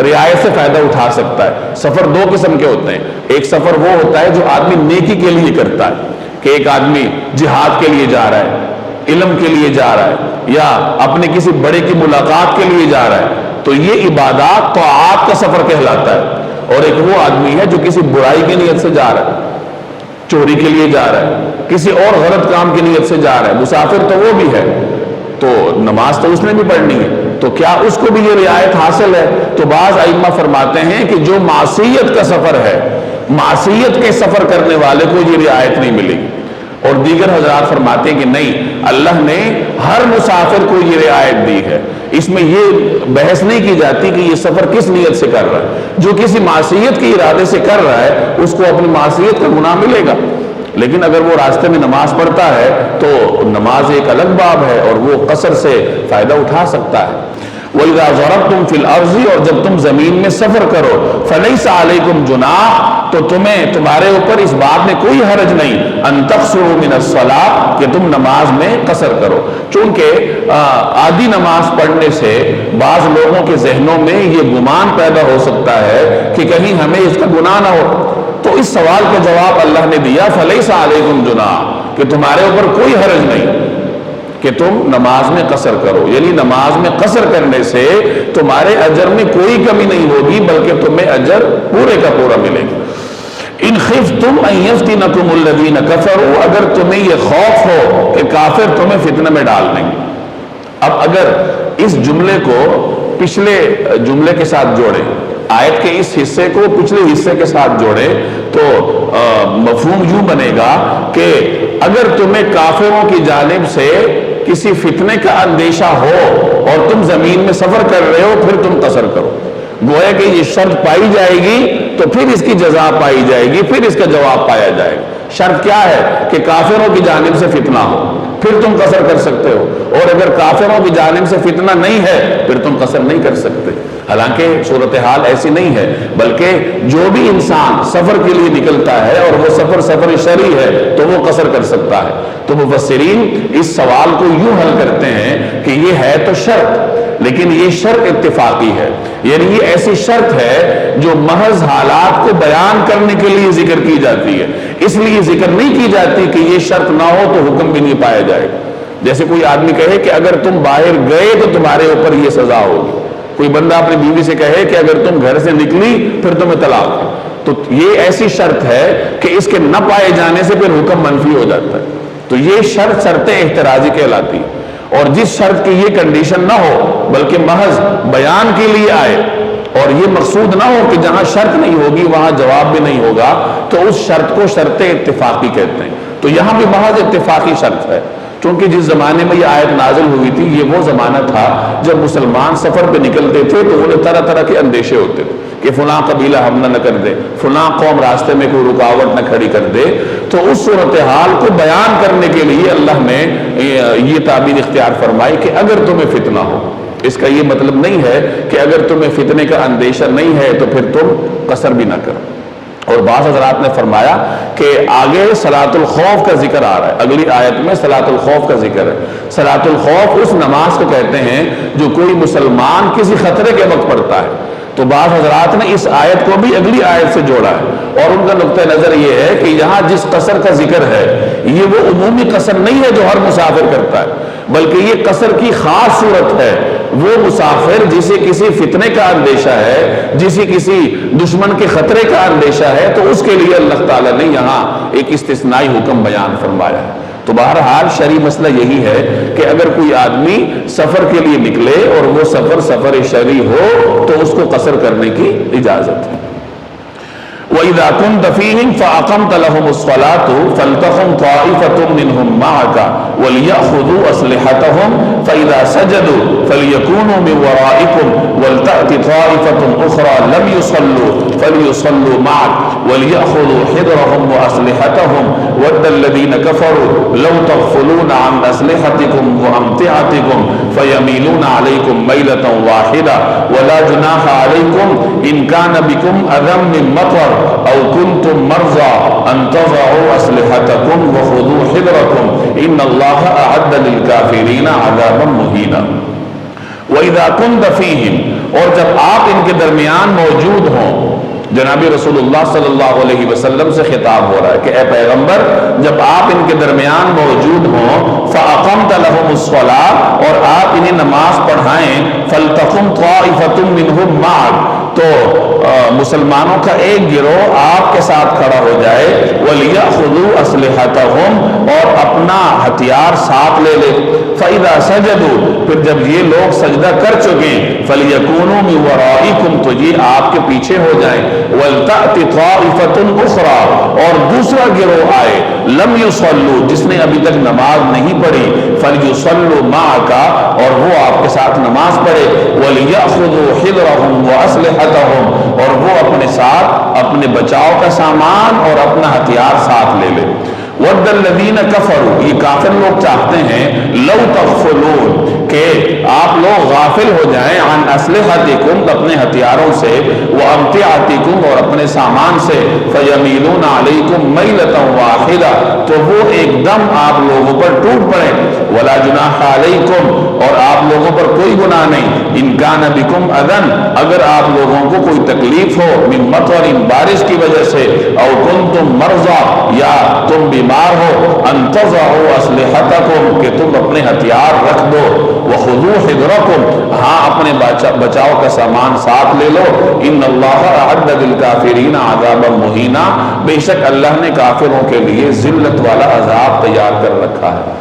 S1: رعایت سے فائدہ اٹھا سکتا ہے۔ سفر 2 قسم کے ہوتے ہیں، ایک سفر وہ ہوتا ہے جو آدمی نیکی کے لیے کرتا ہے، کہ ایک آدمی جہاد کے لیے جا رہا ہے، علم کے لیے جا رہا ہے، یا اپنے کسی بڑے کی ملاقات کے لیے جا رہا ہے، تو یہ عبادات طاعات کا سفر کہلاتا ہے۔ اور ایک وہ آدمی ہے جو کسی برائی کی نیت سے جا رہا ہے، چوری کے لیے جا رہا ہے، کسی اور غلط کام کی نیت سے جا رہا ہے، مسافر تو وہ بھی ہے، تو نماز تو اس نے بھی پڑھنی ہے، تو کیا اس کو بھی یہ رعایت حاصل ہے؟ تو بعض ائمہ فرماتے ہیں کہ جو معصیت کا سفر ہے، معصیت کے سفر کرنے والے کو یہ رعایت نہیں ملے گی، اور دیگر حضرات فرماتے ہیں کہ نہیں، اللہ نے ہر مسافر کو یہ رعایت دی ہے، اس میں یہ بحث نہیں کی جاتی کہ یہ سفر کس نیت سے کر رہا ہے، جو کسی معصیت کے ارادے سے کر رہا ہے اس کو اپنی معصیت کا گناہ ملے گا، لیکن اگر وہ راستے میں نماز پڑھتا ہے تو نماز ایک الگ باب ہے، اور وہ قصر سے فائدہ اٹھا سکتا ہے۔ وَإِذَا ضَرَبْتُمْ فِي الْأَرْضِ، اور جب تم زمین میں سفر کرو، فَلَيْسَ عَلَيْكُمْ جُنَاحٌ، تو تمہارے اوپر اس بات میں کوئی حرج نہیں ان تقصروا من الصلاۃ کہ تم نماز میں قصر کرو. چونکہ آدھی نماز پڑھنے سے بعض لوگوں کے ذہنوں میں یہ گمان پیدا ہو سکتا ہے کہ کہیں ہمیں اس کا گناہ نہ ہو. تو اس سوال کا جواب اللہ نے دیا فلیس علیکم جناح کہ تمہارے اوپر کوئی حرج نہیں کہ تم نماز میں قصر کرو. یعنی نماز میں قصر کرنے سے تمہارے اجر میں کوئی کمی نہیں ہوگی بلکہ تمہیں اجر پورے کا پورا ملے گا. ان خفتم ان یفتنکم الذین کفروا اگر تمہیں یہ خوف ہو کہ کافر تمہیں فتنہ میں ڈال دیں گے. اب اگر اس جملے کو پچھلے جملے کے ساتھ جوڑیں, آیت کے اس حصے کو پچھلے حصے کے ساتھ جوڑے تو مفہوم یوں بنے گا کہ اگر تمہیں کافروں کی جانب سے کسی فتنے کا اندیشہ ہو اور تم زمین میں سفر کر رہے ہو پھر تم قصر کرو. گویا کہ یہ شرط پائی جائے گی تو پھر اس کی جزا پائی جائے گی, پھر اس کا جواب پایا جائے گا. شرط کیا ہے کہ کافروں کی جانب سے فتنہ ہو پھر تم قصر کر سکتے ہو, اور اگر کافروں کی جانب سے فتنہ نہیں ہے پھر تم قصر نہیں کر سکتے. حالانکہ صورتحال ایسی نہیں ہے, بلکہ جو بھی انسان سفر کے لیے نکلتا ہے اور وہ سفر شرعی ہے تو وہ قصر کر سکتا ہے. تو مفسرین اس سوال کو یوں حل کرتے ہیں کہ یہ ہے تو شرط, لیکن یہ شرط اتفاقی ہے. یعنی یہ ایسی شرط ہے جو محض حالات کو بیان کرنے کے لیے ذکر کی جاتی ہے, اس لیے ذکر نہیں کی جاتی کہ یہ شرط نہ ہو تو حکم بھی نہیں پایا جائے گا. جیسے کوئی آدمی کہے کہ اگر تم باہر گئے تو تمہارے اوپر یہ سزا ہوگی. کوئی بندہ اپنی بیوی سے کہے کہ اگر تم گھر سے نکلی پھر تمہیں طلاق ہے, تو یہ ایسی شرط ہے کہ اس کے نہ پائے جانے سے پھر حکم منفی ہو جاتا ہے. تو یہ شرط احترازی کہلاتی ہے. اور جس شرط کی یہ کنڈیشن نہ ہو بلکہ محض بیان کے لیے آئے اور یہ مقصود نہ ہو کہ جہاں شرط نہیں ہوگی وہاں جواب بھی نہیں ہوگا, تو اس شرط کو شرط اتفاقی کہتے ہیں. تو یہاں بھی محض اتفاقی شرط ہے, چونکہ جس زمانے میں یہ آیت نازل ہوئی تھی یہ وہ زمانہ تھا جب مسلمان سفر پہ نکلتے تھے تو انہیں طرح طرح کے اندیشے ہوتے تھے کہ فلاں قبیلہ حملہ نہ کر دے, فلاں قوم راستے میں کوئی رکاوٹ نہ کھڑی کر دے. تو اس صورتحال کو بیان کرنے کے لیے اللہ نے یہ تعبیر اختیار فرمائی کہ اگر تمہیں فتنہ ہو. اس کا یہ مطلب نہیں ہے کہ اگر تمہیں فتنے کا اندیشہ نہیں ہے تو پھر تم قصر بھی نہ کرو. اور بعض حضرات نے فرمایا کہ آگے صلاۃ الخوف کا ذکر آ رہا ہے, اگلی آیت میں صلاۃ الخوف کا ذکر ہے. صلاۃ الخوف اس نماز کو کہتے ہیں جو کوئی مسلمان کسی خطرے کے وقت پڑھتا ہے. تو بعض حضرات نے اس آیت کو بھی اگلی آیت سے جوڑا ہے, اور ان کا نقطہ نظر یہ ہے کہ یہاں جس قصر کا ذکر ہے یہ وہ عمومی قصر نہیں ہے جو ہر مسافر کرتا ہے, بلکہ یہ قصر کی خاص صورت ہے. وہ مسافر جسے کسی فتنے کا اندیشہ ہے, جسے کسی دشمن کے خطرے کا اندیشہ ہے, تو اس کے لیے اللہ تعالیٰ نے یہاں ایک استثنائی حکم بیان فرمایا ہے. تو بہرحال شرعی مسئلہ یہی ہے کہ اگر کوئی آدمی سفر کے لیے نکلے اور وہ سفر شرعی ہو تو اس کو قصر کرنے کی اجازت ہے. وَإِذَا كُنْتَ فِيهِمْ فَأَقَمْتَ لَهُمُ الصَّلَاةُ فَلْتَقُمْ طَائِفَةٌ مِّنْهُمْ مَعَكَ وَلْيَأْخُذُوا أَسْلِحَتَهُمْ فَإِذَا سَجَدُوا فَلْيَكُونُوا مِنْ وَرَائِكُمْ وَلْتَأْتِ طَائِفَةٌ أُخْرَى لَمْ يُصَلُّوا فَلْيُصَلُّوا مَعَكَ وَلْيَأْخُذُوا حِذْرَهُمْ وَأَسْلِحَتَهُمْ وَدَّ الَّذِينَ كَفَرُوا لَوْ تَغْفُلُونَ عَنْ أَسْلِحَتِكُمْ وَأَمْتِعَتِكُمْ فَيَمِيلُونَ عَلَيْكُمْ مَيْلَةً وَاحِدَةً وَلَا جُنَاحَ عَلَيْكُمْ إِنْ كَانَ بِكُمْ أَذًى مِّن مَطَرٍ أو كنتم مرضى أن تضعوا أسلحتكم وخذوا حذركم إن الله أعد للكافرين عذابا مهينا. وإذا كنت فيهم اور جب آپ ان کے درمیان موجود ہوں, جناب رسول اللہ صلی اللہ علیہ وسلم سے خطاب ہو رہا ہے کہ اے پیغمبر جب آپ ان کے درمیان موجود ہوں فَأَقَمْتَ لَهُمُ الصَّلَاةَ اور آپ انہیں نماز پڑھائیں فَلْتَقُمْ طَائِفَةٌ مِّنْهُمْ مَعَكَ تو مسلمانوں کا ایک گروہ آپ کے ساتھ کھڑا ہو جائے وَلْيَأْخُذُوا أَسْلِحَتَهُمْ اور اپنا ہتھیار ساتھ لے لے. فَإِذَا سَجَدُوا پھر جب یہ لوگ سجدہ کر چکیں فَلْيَكُونُوا مِنْ وَرَائِكُمْ تو یہ آپ کے پیچھے ہو جائیں. وَلْتَأْتِ طَائِفَةٌ أُخْرَى اور دوسرا گروہ آئے لَمْ يُصَلُّوا جس نے ابھی تک نماز نہیں پڑھی فَلْيُصَلُّوا مَعَكَ اور وہ آپ کے ساتھ نماز پڑھے. وَلْيَأْخُذُوا حِذْرَهُمْ وَأَسْلِحَتَهُمْ اور وہ اپنے ساتھ اپنے بچاؤ کا سامان اور اپنا ہتھیار ساتھ لے لے. وَدَّ الَّذِينَ كَفَرُوا یہ کافر لوگ چاہتے ہیں لَوْ تَغْفُلُونَ کہ آپ لوگ غافل ہو جائیں عن اسلحتکم اپنے ہتھیاروں سے وامتعتکم اور اپنے سامان سے فیمیلون علیکم میلۃ واحدہ تو وہ ایک دم آپ لوگوں پر ٹوٹ پڑے ولا جناح علیکم اور آپ لوگوں پر کوئی گناہ نہیں ان کان بکم اذن اگر آپ لوگوں کو کوئی تکلیف ہو من مطر بارش کی وجہ سے او کنتم مرضی یا تم بیمار ہو ان تضعوا اسلحتکم کہ تم اپنے ہتھیار رکھ دو وخذوا حذرکم ہاں اپنے بچاؤ کا سامان ساتھ لے لو ان اللہ اعد للکافرین عذابا مہینا بے شک اللہ نے کافروں کے لیے ذلت والا عذاب تیار کر رکھا ہے۔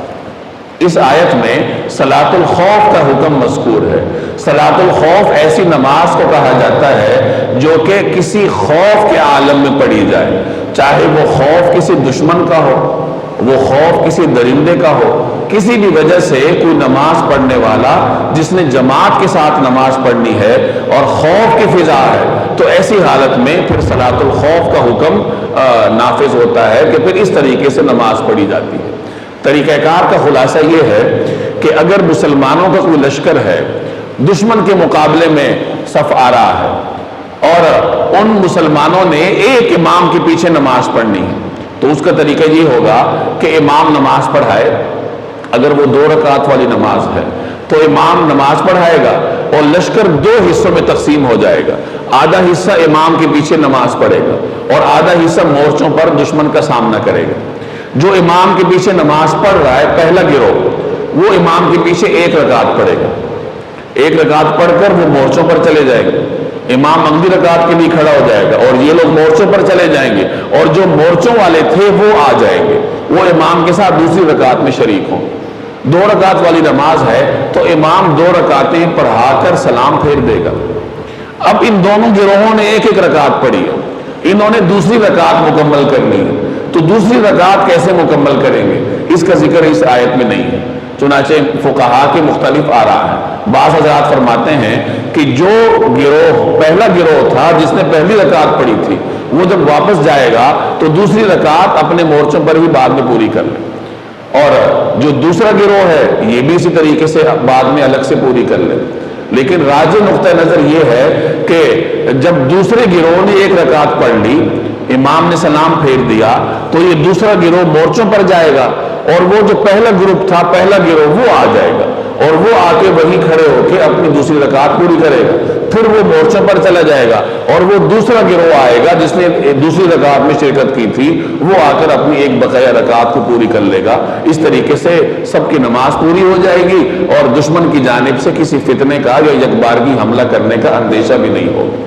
S1: اس آیت میں صلاۃ الخوف کا حکم مذکور ہے۔ صلاۃ الخوف ایسی نماز کو کہا جاتا ہے جو کہ کسی خوف کے عالم میں پڑھی جائے، چاہے وہ خوف کسی دشمن کا ہو، وہ خوف کسی درندے کا ہو، کسی بھی وجہ سے کوئی نماز پڑھنے والا جس نے جماعت کے ساتھ نماز پڑھنی ہے اور خوف کی فضا ہے تو ایسی حالت میں پھر صلاۃ الخوف کا حکم نافذ ہوتا ہے کہ پھر اس طریقے سے نماز پڑھی جاتی ہے۔ طریقہ کار کا خلاصہ یہ ہے کہ اگر مسلمانوں کا کوئی لشکر ہے دشمن کے مقابلے میں صف آ رہا ہے اور ان مسلمانوں نے ایک امام کے پیچھے نماز پڑھنی ہے تو اس کا طریقہ یہ ہوگا کہ امام نماز پڑھائے، اگر وہ 2 رکعت والی نماز ہے تو امام نماز پڑھائے گا اور لشکر 2 حصوں میں تقسیم ہو جائے گا، آدھا حصہ امام کے پیچھے نماز پڑھے گا اور آدھا حصہ مورچوں پر دشمن کا سامنا کرے گا۔ جو امام کے پیچھے نماز پڑھ رہا ہے پہلا گروہ وہ امام کے پیچھے 1 رکعت پڑھے گا، 1 رکعت پڑھ کر وہ مورچوں پر چلے جائے گا، امام اگلی رکعت کے لیے کھڑا ہو جائے گا اور یہ لوگ مورچوں پر چلے جائیں گے اور جو مورچوں والے تھے وہ آ جائیں گے، وہ امام کے ساتھ دوسری رکعت میں شریک ہوں۔ 2 رکعت والی نماز ہے تو امام 2 رکعتیں پڑھا کر سلام پھیر دے گا۔ اب ان دونوں گروہوں نے 1 رکعت پڑھی ہے، انہوں نے دوسری رکعت مکمل کرنی ہے تو دوسری رکعت کیسے مکمل کریں گے اس کا ذکر اس آیت میں نہیں ہے، چنانچہ فقہا کے مختلف آراء ہیں۔ بعض حضرات فرماتے ہیں کہ جو گروہ پہلا گروہ تھا جس نے پہلی رکعت پڑھی تھی وہ جب واپس جائے گا تو دوسری رکعت اپنے مورچوں پر ہی بعد میں پوری کر لے، اور جو دوسرا گروہ ہے یہ بھی اسی طریقے سے بعد میں الگ سے پوری کر لے۔ لیکن راجح نقطہ نظر یہ ہے کہ جب دوسرے گروہ نے 1 رکعت پڑھ لی، امام نے سلام پھیر دیا تو یہ دوسرا گروہ مورچوں پر جائے گا اور وہ جو پہلا گروپ تھا پہلا گروہ وہ آ جائے گا اور وہ آ کے وہیں کھڑے ہو کے اپنی دوسری رکعت پوری کرے گا، پھر وہ مورچوں پر چلا جائے گا اور وہ دوسرا گروہ آئے گا جس نے دوسری رکعت میں شرکت کی تھی وہ آ کر اپنی ایک بقیہ رکعت کو پوری کر لے گا۔ اس طریقے سے سب کی نماز پوری ہو جائے گی اور دشمن کی جانب سے کسی فتنے کا یا یکبارگی حملہ کرنے کا اندیشہ بھی نہیں ہوگا۔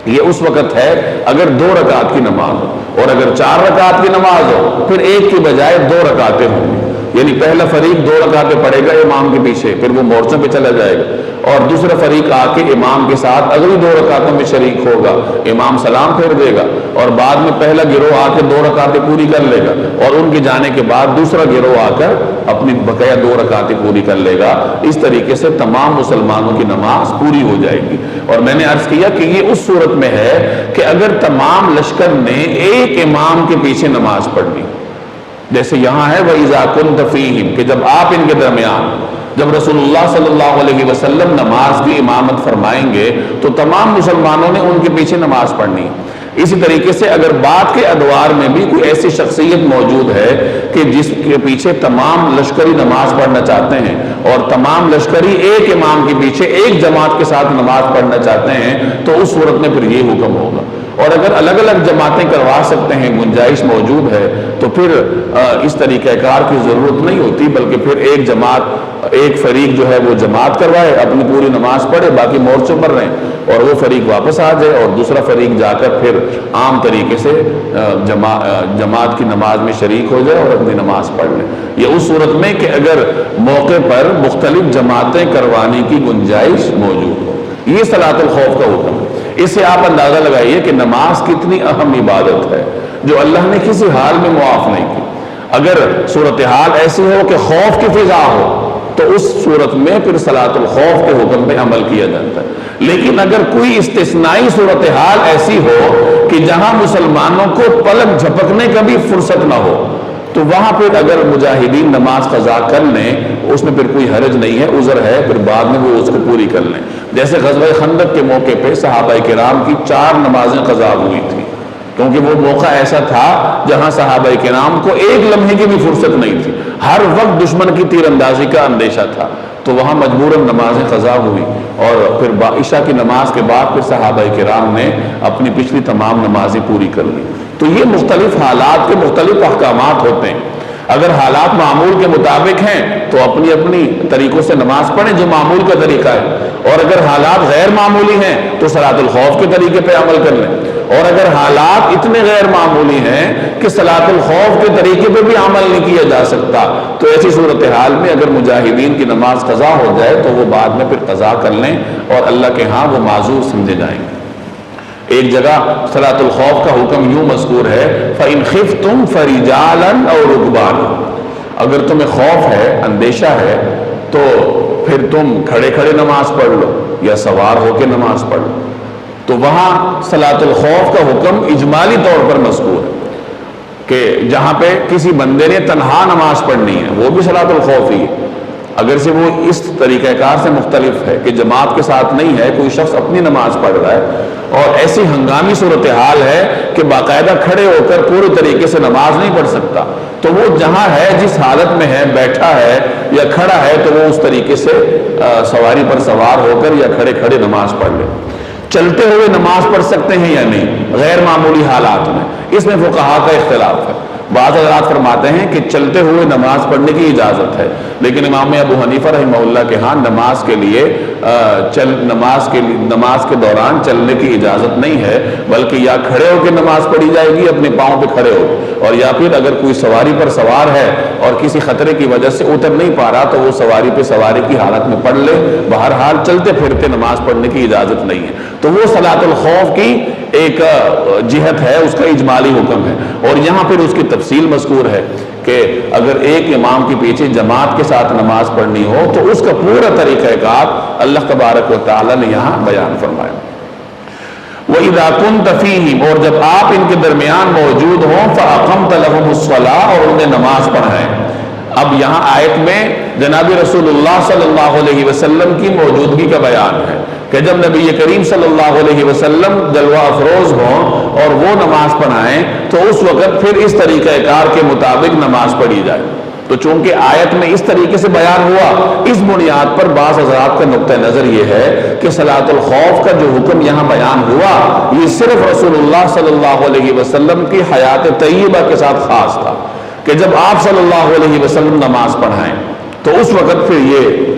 S1: یہ اس وقت ہے اگر 2 رکعت کی نماز ہو، اور اگر 4 رکعت کی نماز ہو پھر 1 کی بجائے 2 رکعتیں ہوں گی، یعنی پہلا فریق 2 رکعتیں پڑھے گا امام کے پیچھے، پھر وہ مورچوں پہ چلا جائے گا اور دوسرا فریق آ کے امام کے ساتھ اگلی 2 رکعتوں میں شریک ہوگا، امام سلام پھیر دے گا اور بعد میں پہلا گروہ آ کے 2 رکعتیں پوری کر لے گا اور ان کے جانے کے بعد دوسرا گروہ آ کر اپنی بقیہ 2 رکعتیں پوری کر لے گا۔ اس طریقے سے تمام مسلمانوں کی نماز پوری ہو جائے گی۔ اور میں نے عرض کیا کہ یہ اس صورت میں ہے کہ اگر تمام لشکر نے ایک امام کے پیچھے نماز پڑھنی، جیسے یہاں ہے وَإِذَا كُنْتَ فِيهِمْ کہ جب آپ ان کے درمیان، جب رسول اللہ صلی اللہ علیہ وسلم نماز کی امامت فرمائیں گے تو تمام مسلمانوں نے ان کے پیچھے نماز پڑھنی ہے۔ اسی طریقے سے اگر بعد کے ادوار میں بھی کوئی ایسی شخصیت موجود ہے کہ جس کے پیچھے تمام لشکری نماز پڑھنا چاہتے ہیں اور تمام لشکری ایک امام کے پیچھے ایک جماعت کے ساتھ نماز پڑھنا چاہتے ہیں تو اس صورت میں پھر یہ حکم ہوگا۔ اور اگر الگ الگ جماعتیں کروا سکتے ہیں، گنجائش موجود ہے تو پھر اس طریقہ کار کی ضرورت نہیں ہوتی، بلکہ پھر ایک جماعت، ایک فریق جو ہے وہ جماعت کروائے، اپنی پوری نماز پڑھے، باقی مورچوں پر رہیں اور وہ فریق واپس آ جائے اور دوسرا فریق جا کر پھر عام طریقے سے جماعت کی نماز میں شریک ہو جائے اور اپنی نماز پڑھ لے۔ یہ اس صورت میں کہ اگر موقع پر مختلف جماعتیں کروانے کی گنجائش موجود ہو۔ یہ صلاۃ الخوف کا حکم ہے۔ اس سے آپ اندازہ لگائیے کہ نماز کتنی اہم عبادت ہے جو اللہ نے کسی حال میں معاف نہیں کی۔ اگر صورتحال ایسی ہو کہ خوف کی فضا ہو تو اس صورت میں پھر صلاۃ الخوف کے حکم پہ عمل کیا جاتا ہے۔ لیکن اگر کوئی استثنائی صورتحال ایسی ہو کہ جہاں مسلمانوں کو پلک جھپکنے کا بھی فرصت نہ ہو تو وہاں پھر اگر مجاہدین نماز قضا کر لیں اس میں پھر کوئی حرج نہیں ہے، عذر ہے، پھر بعد میں وہ اس کو پوری کر لیں۔ جیسے غزوہ خندق کے موقع پہ صحابہ کرام کی 4 نمازیں قضا ہوئی تھی، کیونکہ وہ موقع ایسا تھا جہاں صحابہ کرام کو ایک لمحے کی بھی فرصت نہیں تھی، ہر وقت دشمن کی تیر اندازی کا اندیشہ تھا، تو وہاں مجبوراً نمازیں قضا ہوئی، اور پھر عشاء کی نماز کے بعد پھر صحابہ کرام نے اپنی پچھلی تمام نمازیں پوری کر لی۔ تو یہ مختلف حالات کے مختلف احکامات ہوتے ہیں۔ اگر حالات معمول کے مطابق ہیں تو اپنی اپنی طریقوں سے نماز پڑھیں جو معمول کا طریقہ ہے، اور اگر حالات غیر معمولی ہیں تو صلاۃ الخوف کے طریقے پہ عمل کر لیں، اور اگر حالات اتنے غیر معمولی ہیں کہ صلاۃ الخوف کے طریقے پہ بھی عمل نہیں کیا جا سکتا، تو ایسی صورتحال میں اگر مجاہدین کی نماز قضا ہو جائے تو وہ بعد میں پھر قضا کر لیں اور اللہ کے ہاں وہ معذور سمجھے جائیں گے۔ ایک جگہ صلاۃ الخوف کا حکم یوں مذکور ہے، فَإِنْ خِفْتُمْ فَرِجَالًا أَوْ رُكْبَانًا، اگر تمہیں خوف ہے، اندیشہ ہے، تو پھر تم کھڑے کھڑے نماز پڑھ لو یا سوار ہو کے نماز پڑھ لو۔ تو وہاں صلاۃ الخوف کا حکم اجمالی طور پر مذکور ہے کہ جہاں پہ کسی بندے نے تنہا نماز پڑھنی ہے وہ بھی صلاۃ الخوف ہی ہے، اگر سے وہ اس طریقہ کار سے مختلف ہے کہ جماعت کے ساتھ نہیں ہے، کوئی شخص اپنی نماز پڑھ رہا ہے اور ایسی ہنگامی صورتحال ہے کہ باقاعدہ کھڑے ہو کر پورے طریقے سے نماز نہیں پڑھ سکتا، تو وہ جہاں ہے، جس حالت میں ہے، بیٹھا ہے یا کھڑا ہے، تو وہ اس طریقے سے سواری پر سوار ہو کر یا کھڑے کھڑے نماز پڑھ لے۔ چلتے ہوئے نماز پڑھ سکتے ہیں یا نہیں غیر معمولی حالات میں، اس میں فقہا کا اختلاف ہے۔ بعض حضرات فرماتے ہیں کہ چلتے ہوئے نماز پڑھنے کی اجازت ہے، لیکن امام ابو حنیفہ رحمہ اللہ کے ہاں نماز کے لیے نماز کے دوران چلنے کی اجازت نہیں ہے، بلکہ یا کھڑے ہو کے نماز پڑھی جائے گی اپنے پاؤں پہ کھڑے ہو، اور یا پھر اگر کوئی سواری پر سوار ہے اور کسی خطرے کی وجہ سے اتر نہیں پا رہا تو وہ سواری پہ سواری کی حالت میں پڑھ لے، بہرحال چلتے پھرتے نماز پڑھنے کی اجازت نہیں ہے۔ تو وہ صلاۃ الخوف کی ایک جہت ہے، اس کا اجمالی حکم ہے، اور یہاں پھر اس کی تفصیل مذکور ہے کہ اگر ایک امام کے پیچھے جماعت کے ساتھ نماز پڑھنی ہو تو اس کا پورا طریقہ کار اللہ تبارک و تعالی نے یہاں بیان فرمایا۔ وَإِذَا كُنْتَ فِيهِمْ، اور جب آپ ان کے درمیان موجود ہوں، فَأَقَمْتَ لَهُمُ الصَّلَاةَ، اور انہیں نماز پڑھائیں۔ اب یہاں آیت میں جناب رسول اللہ صلی اللہ علیہ وسلم کی موجودگی کا بیان ہے کہ جب نبی کریم صلی اللہ علیہ وسلم جلوہ افروز ہوں اور وہ نماز پڑھائیں تو اس وقت پھر اس طریقہ کار کے مطابق نماز پڑھی جائے۔ تو چونکہ آیت میں اس طریقے سے بیان ہوا، اس بنیاد پر بعض حضرات کا نقطہ نظر یہ ہے کہ صلاۃ الخوف کا جو حکم یہاں بیان ہوا یہ صرف رسول اللہ صلی اللہ علیہ وسلم کی حیات طیبہ کے ساتھ خاص تھا کہ جب آپ صلی اللہ علیہ وسلم نماز پڑھائیں تو اس وقت پھر یہ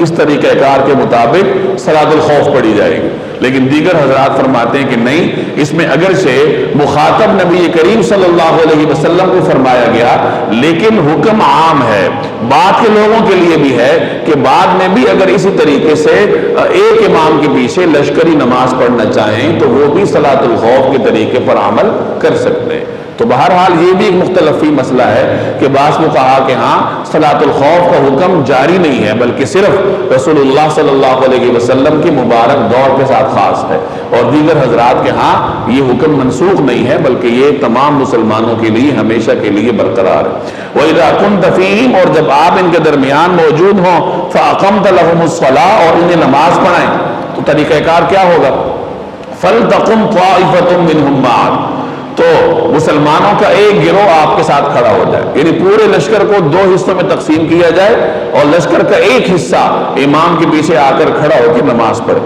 S1: اس طریقہ کار کے مطابق صلاۃ الخوف پڑھی جائے گی۔ لیکن دیگر حضرات فرماتے ہیں کہ نہیں، اس میں اگرچہ مخاطب نبی کریم صلی اللہ علیہ وسلم کو فرمایا گیا لیکن حکم عام ہے، بعد کے لوگوں کے لیے بھی ہے کہ بعد میں بھی اگر اسی طریقے سے ایک امام کے پیچھے لشکری نماز پڑھنا چاہیں تو وہ بھی صلاۃ الخوف کے طریقے پر عمل کر سکتے ہیں۔ تو بہرحال یہ بھی ایک مختلفی مسئلہ ہے کہ بعض نے کہا کہ ہاں صلاۃ الخوف کا حکم جاری نہیں ہے بلکہ صرف رسول اللہ صلی اللہ علیہ وسلم کی مبارک دور کے ساتھ خاص ہے، اور دیگر حضرات کے ہاں یہ حکم منسوخ نہیں ہے بلکہ یہ تمام مسلمانوں کے لیے ہمیشہ کے لیے برقرار ہے۔ وَإِذَا كُنْتَ فِيهِمْ، اور جب آپ ان کے درمیان موجود ہوں، فَأَقَمْتَ لَهُمُ الصَّلَاةَ، اور انہیں نماز پڑھائیں، تو طریقہ کار کیا ہوگا؟ فَلْتَقُمْ طَائِفَةٌ مِّنْهُمْ مَعَكَ، تو مسلمانوں کا ایک گروہ آپ کے ساتھ کھڑا ہو جائے، یعنی پورے لشکر کو 2 حصوں میں تقسیم کیا جائے اور لشکر کا ایک حصہ امام کے پیچھے آ کر کھڑا ہو کے نماز پڑھے۔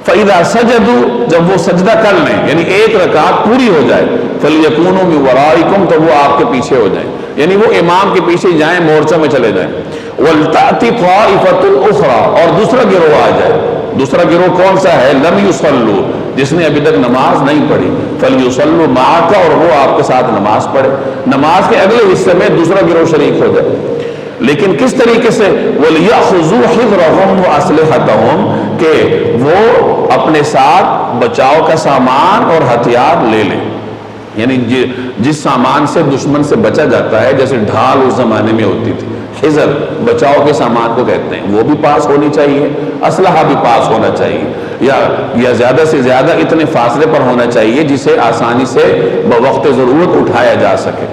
S1: فَإِذَا سَجَدُوا، جب وہ سجدہ کر لیں یعنی ایک رکعت پوری ہو جائے، فَلْيَكُونُوا مِنْ وَرَائِكُمْ، تو وہ آپ کے پیچھے ہو جائیں، یعنی وہ امام کے پیچھے جائیں، مورچوں میں چلے جائیں۔ وَلْتَأْتِ طَائِفَةٌ أُخْرَى، اور دوسرا گروہ آ جائے۔ دوسرا گروہ کون سا ہے؟ لَمْ يُصَلُّوا، جس نے ابھی تک نماز نہیں پڑھی، فَلْيُصَلُّوا مَعَكَ، اور وہ آپ کے ساتھ نماز پڑھے۔ نماز کے اگلے حصے میں دوسرا گروہ شریک ہو جائے، لیکن کس طریقے سے؟ وَلْيَأْخُذُوا حِذْرَهُمْ وَأَسْلِحَتَهُمْ، کہ وہ اپنے ساتھ بچاؤ کا سامان اور ہتھیار لے لیں، یعنی جس سامان سے دشمن سے بچا جاتا ہے، جیسے ڈھال اس زمانے میں ہوتی تھی، حذر بچاؤ کے سامان کو کہتے ہیں، وہ بھی پاس ہونی چاہیے، اسلحہ بھی پاس ہونا چاہیے، یا زیادہ سے زیادہ اتنے فاصلے پر ہونا چاہیے جسے آسانی سے بوقت ضرورت اٹھایا جا سکے۔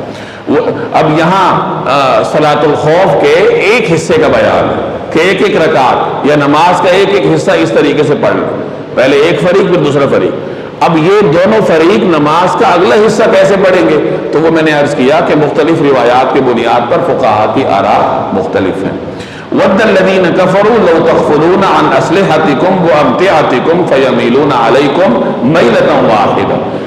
S1: اب یہاں صلاۃ الخوف کے ایک حصے کا بیان ہے کہ ایک ایک رکعت یا نماز کا ایک ایک حصہ اس طریقے سے پڑھ لیں، پہلے ایک فریق پھر دوسرا فریق۔ اب یہ دونوں فریق نماز کا اگلا حصہ کیسے پڑھیں گے؟ تو وہ میں نے عرض کیا کہ مختلف روایات کی بنیاد پر فقہاء کی آراء مختلف ہیں۔ وَدَّ الَّذِينَ كَفَرُوا لَوْ تَغْفُلُونَ عَنْ أَسْلِحَتِكُمْ وَأَمْتِعَتِكُمْ فَيَمِيلُونَ عَلَيْكُمْ مَيْلَةً وَاحِدَةً۔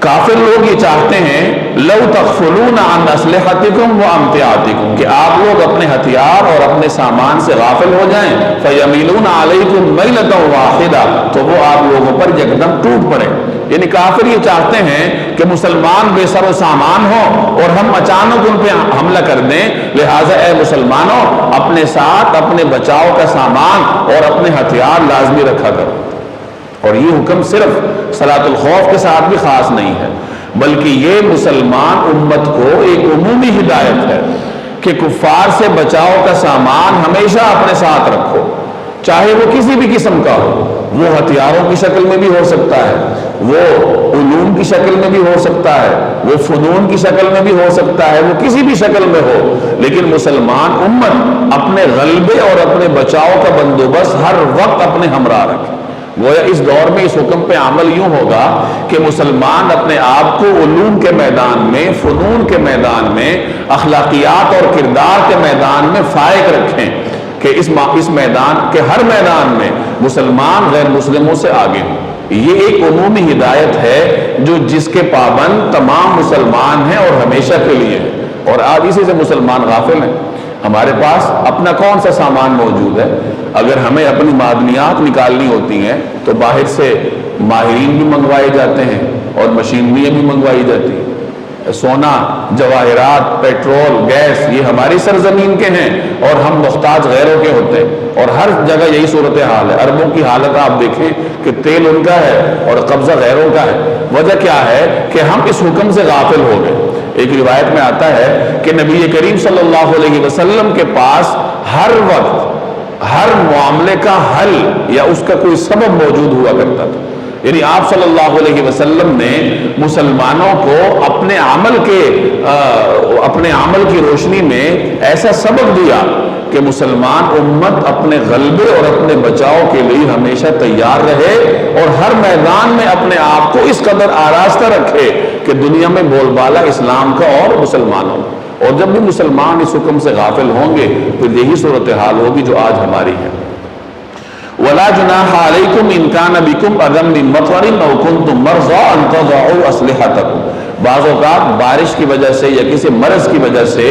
S1: کافر لوگ یہ چاہتے ہیں لو تغفلون عن اسلحتکم وامتعاتکم، کہ آپ لوگ اپنے ہتھیار اور اپنے سامان سے غافل ہو جائیں، فیملون علیکم میلۃ واحدہ، تو وہ آپ لوگوں پر یکدم ٹوٹ پڑے۔ یعنی کافر یہ چاہتے ہیں کہ مسلمان بے سر و سامان ہو اور ہم اچانک ان پہ حملہ کر دیں، لہٰذا اے مسلمانوں اپنے ساتھ اپنے بچاؤ کا سامان اور اپنے ہتھیار لازمی رکھا کرو۔ اور یہ حکم صرف صلاۃ الخوف کے ساتھ بھی خاص نہیں ہے، بلکہ یہ مسلمان امت کو ایک عمومی ہدایت ہے کہ کفار سے بچاؤ کا سامان ہمیشہ اپنے ساتھ رکھو، چاہے وہ کسی بھی قسم کا ہو۔ وہ ہتھیاروں کی شکل میں بھی ہو سکتا ہے، وہ علوم کی شکل میں بھی ہو سکتا ہے، وہ فنون کی شکل میں بھی ہو سکتا ہے، وہ کسی بھی شکل میں ہو، لیکن مسلمان امت اپنے غلبے اور اپنے بچاؤ کا بندوبست ہر وقت اپنے ہمراہ رکھے۔ گویا اس دور میں اس حکم پہ عمل یوں ہوگا کہ مسلمان اپنے آپ کو علوم کے میدان میں، فنون کے میدان میں، اخلاقیات اور کردار کے میدان میں فائق رکھیں کہ اس میدان کے ہر میدان میں مسلمان غیر مسلموں سے آگے ہوں۔ یہ ایک عمومی ہدایت ہے جو جس کے پابند تمام مسلمان ہیں اور ہمیشہ کے لیے ہے، اور آج اسی سے مسلمان غافل ہیں۔ ہمارے پاس اپنا کون سا سامان موجود ہے؟ اگر ہمیں اپنی معدنیات نکالنی ہوتی ہیں تو باہر سے ماہرین بھی منگوائے جاتے ہیں اور مشینریاں بھی منگوائی جاتی ہیں۔ سونا، جواہرات، پیٹرول، گیس یہ ہماری سرزمین کے ہیں اور ہم محتاج غیروں کے ہوتے ہیں، اور ہر جگہ یہی صورتحال ہے۔ عربوں کی حالت آپ دیکھیں کہ تیل ان کا ہے اور قبضہ غیروں کا ہے۔ وجہ کیا ہے کہ ہم اس حکم سے غافل ہو گئے۔ ایک روایت میں آتا ہے کہ نبی کریم صلی اللہ علیہ وسلم کے پاس ہر وقت ہر معاملے کا حل یا اس کا کوئی سبب موجود ہوا کرتا تھا۔ یعنی آپ صلی اللہ علیہ وسلم نے مسلمانوں کو اپنے عمل کی روشنی میں ایسا سبق دیا کہ مسلمان امت اپنے غلبے اور اپنے بچاؤ کے لیے ہمیشہ تیار رہے اور ہر میدان میں اپنے آپ کو اس قدر آراستہ رکھے کہ دنیا میں بول بالا اسلام کا اور مسلمانوں کا۔ اور جب بھی مسلمان اس حکم سے غافل ہوں گے پھر یہی صورتحال ہوگی جو آج ہماری ہے۔ وَلَا جُنَاحَ عَلَيْكُمْ إِنْ كَانَ بِكُمْ أَذًى مِّن مَطَرٍ أَوْ كُنْتُمْ مَرْضَىٰ أَن تَضَعُوا أَسْلِحَتَكُمْ۔ بعض اوقات بارش کی وجہ سے یا کسی مرض کی وجہ سے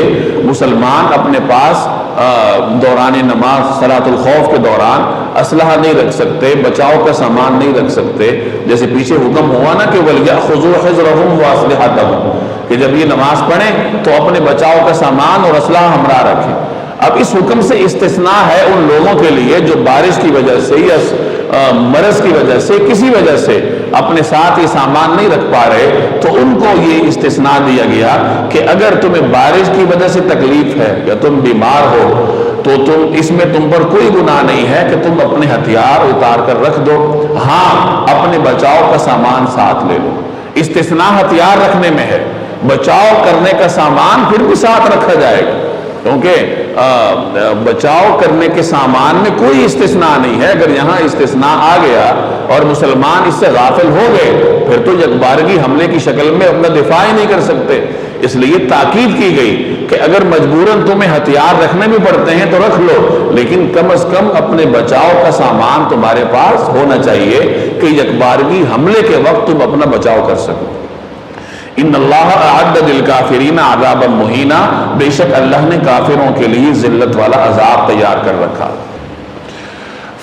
S1: مسلمان اپنے پاس دوران نماز صلاۃ الخوف کے دوران اسلحہ نہیں رکھ سکتے، بچاؤ کا سامان نہیں رکھ سکتے۔ جیسے پیچھے حکم ہوا نا کہ وَلْيَأْخُذُوا حِذْرَهُمْ وَأَسْلِحَتَهُمْ، کہ جب یہ نماز پڑھیں تو اپنے بچاؤ کا سامان اور اسلحہ ہمراہ رکھیں۔ اب اس حکم سے استثناء ہے ان لوگوں کے لیے جو بارش کی وجہ سے یا مرض کی وجہ سے کسی وجہ سے اپنے ساتھ یہ سامان نہیں رکھ پا رہے، تو ان کو یہ استثناء دیا گیا کہ اگر تمہیں بارش کی وجہ سے تکلیف ہے یا تم بیمار ہو تو اس میں تم پر کوئی گناہ نہیں ہے کہ تم اپنے ہتھیار اتار کر رکھ دو، ہاں اپنے بچاؤ کا سامان ساتھ لے لو۔ استثناء ہتھیار رکھنے میں ہے، بچاؤ کرنے کا سامان پھر بھی ساتھ رکھا جائے گا، کیونکہ بچاؤ کرنے کے سامان میں کوئی استثناء نہیں ہے۔ اگر یہاں استثناء آ گیا اور مسلمان اس سے غافل ہو گئے پھر تو یکبارگی حملے کی شکل میں اپنا دفاع ہی نہیں کر سکتے۔ اس لیے تاکید کی گئی کہ اگر مجبوراً تمہیں ہتھیار رکھنے بھی پڑتے ہیں تو رکھ لو، لیکن کم از کم اپنے بچاؤ کا سامان تمہارے پاس ہونا چاہیے کہ یکبارگی حملے کے وقت تم اپنا بچاؤ کر سکو۔ ان اللہ اعد للکافرین عذابا مہینا، بے شک اللہ نے کافروں کے لیے ذلت والا عذاب تیار کر رکھا۔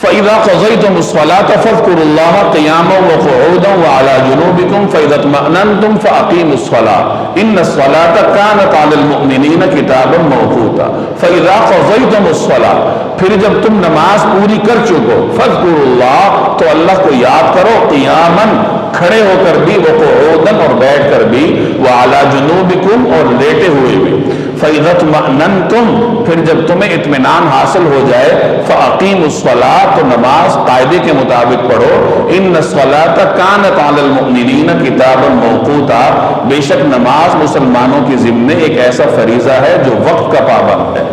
S1: فَإِذَا قَضَيْتُمُ الصَّلَاةَ فَاذْكُرُوا اللَّهَ قِيَامًا وَقُعُودًا وَعَلَى جُنُوبِكُمْ فَإِذَا اطْمَأْنَنْتُمْ فَأَقِيمُوا الصَّلَاةَ إِنَّ الصَّلَاةَ كَانَتْ عَلَى الْمُؤْمِنِينَ كِتَابًا مَوْقُوتًا فَإِذَا قَضَيْتُمُ الصَّلَاةَ، پھر جب تم نماز پوری کر چکو، فَاذْكُرُوا اللَّهَ، تو اللہ کو یاد کرو، قیامًا کھڑے ہو کر بھی، وقعوداً اور بیٹھ کر بھی، وعلی جنوبکم اور لیٹے ہوئے بھی، فَإِذَا اطْمَأْنَنْتُمْ پھر جب تمہیں اطمینان حاصل ہو جائے فَأَقِيمُوا الصَّلَاةَ تو نماز قاعدے کے مطابق پڑھو إِنَّ الصَّلَاةَ كَانَتْ عَلَى الْمُؤْمِنِينَ كِتَابًا مَوْقُوتًا بے شک نماز مسلمانوں کی ذمہ ایک ایسا فریضہ ہے جو وقت کا پابند ہے۔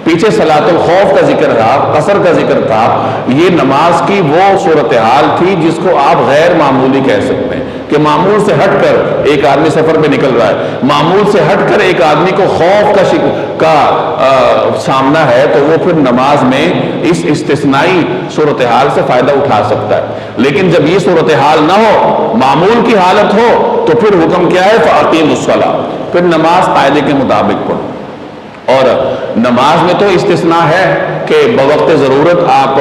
S1: پیچھے صلاۃ الخوف کا ذکر تھا، قصر کا ذکر تھا، یہ نماز کی وہ صورتحال تھی جس کو آپ غیر معمولی کہہ سکتے ہیں کہ معمول سے ہٹ کر ایک آدمی سفر پہ نکل رہا ہے، معمول سے ہٹ کر ایک آدمی کو خوف کا سامنا ہے تو وہ پھر نماز میں اس استثنائی صورتحال سے فائدہ اٹھا سکتا ہے۔ لیکن جب یہ صورتحال نہ ہو، معمول کی حالت ہو، تو پھر حکم کیا ہے فَأَقِيمُوا الصَّلَاةَ پھر نماز قاعدے کے مطابق پڑھو۔ اور نماز میں تو استثناء ہے کہ بوقت ضرورت آپ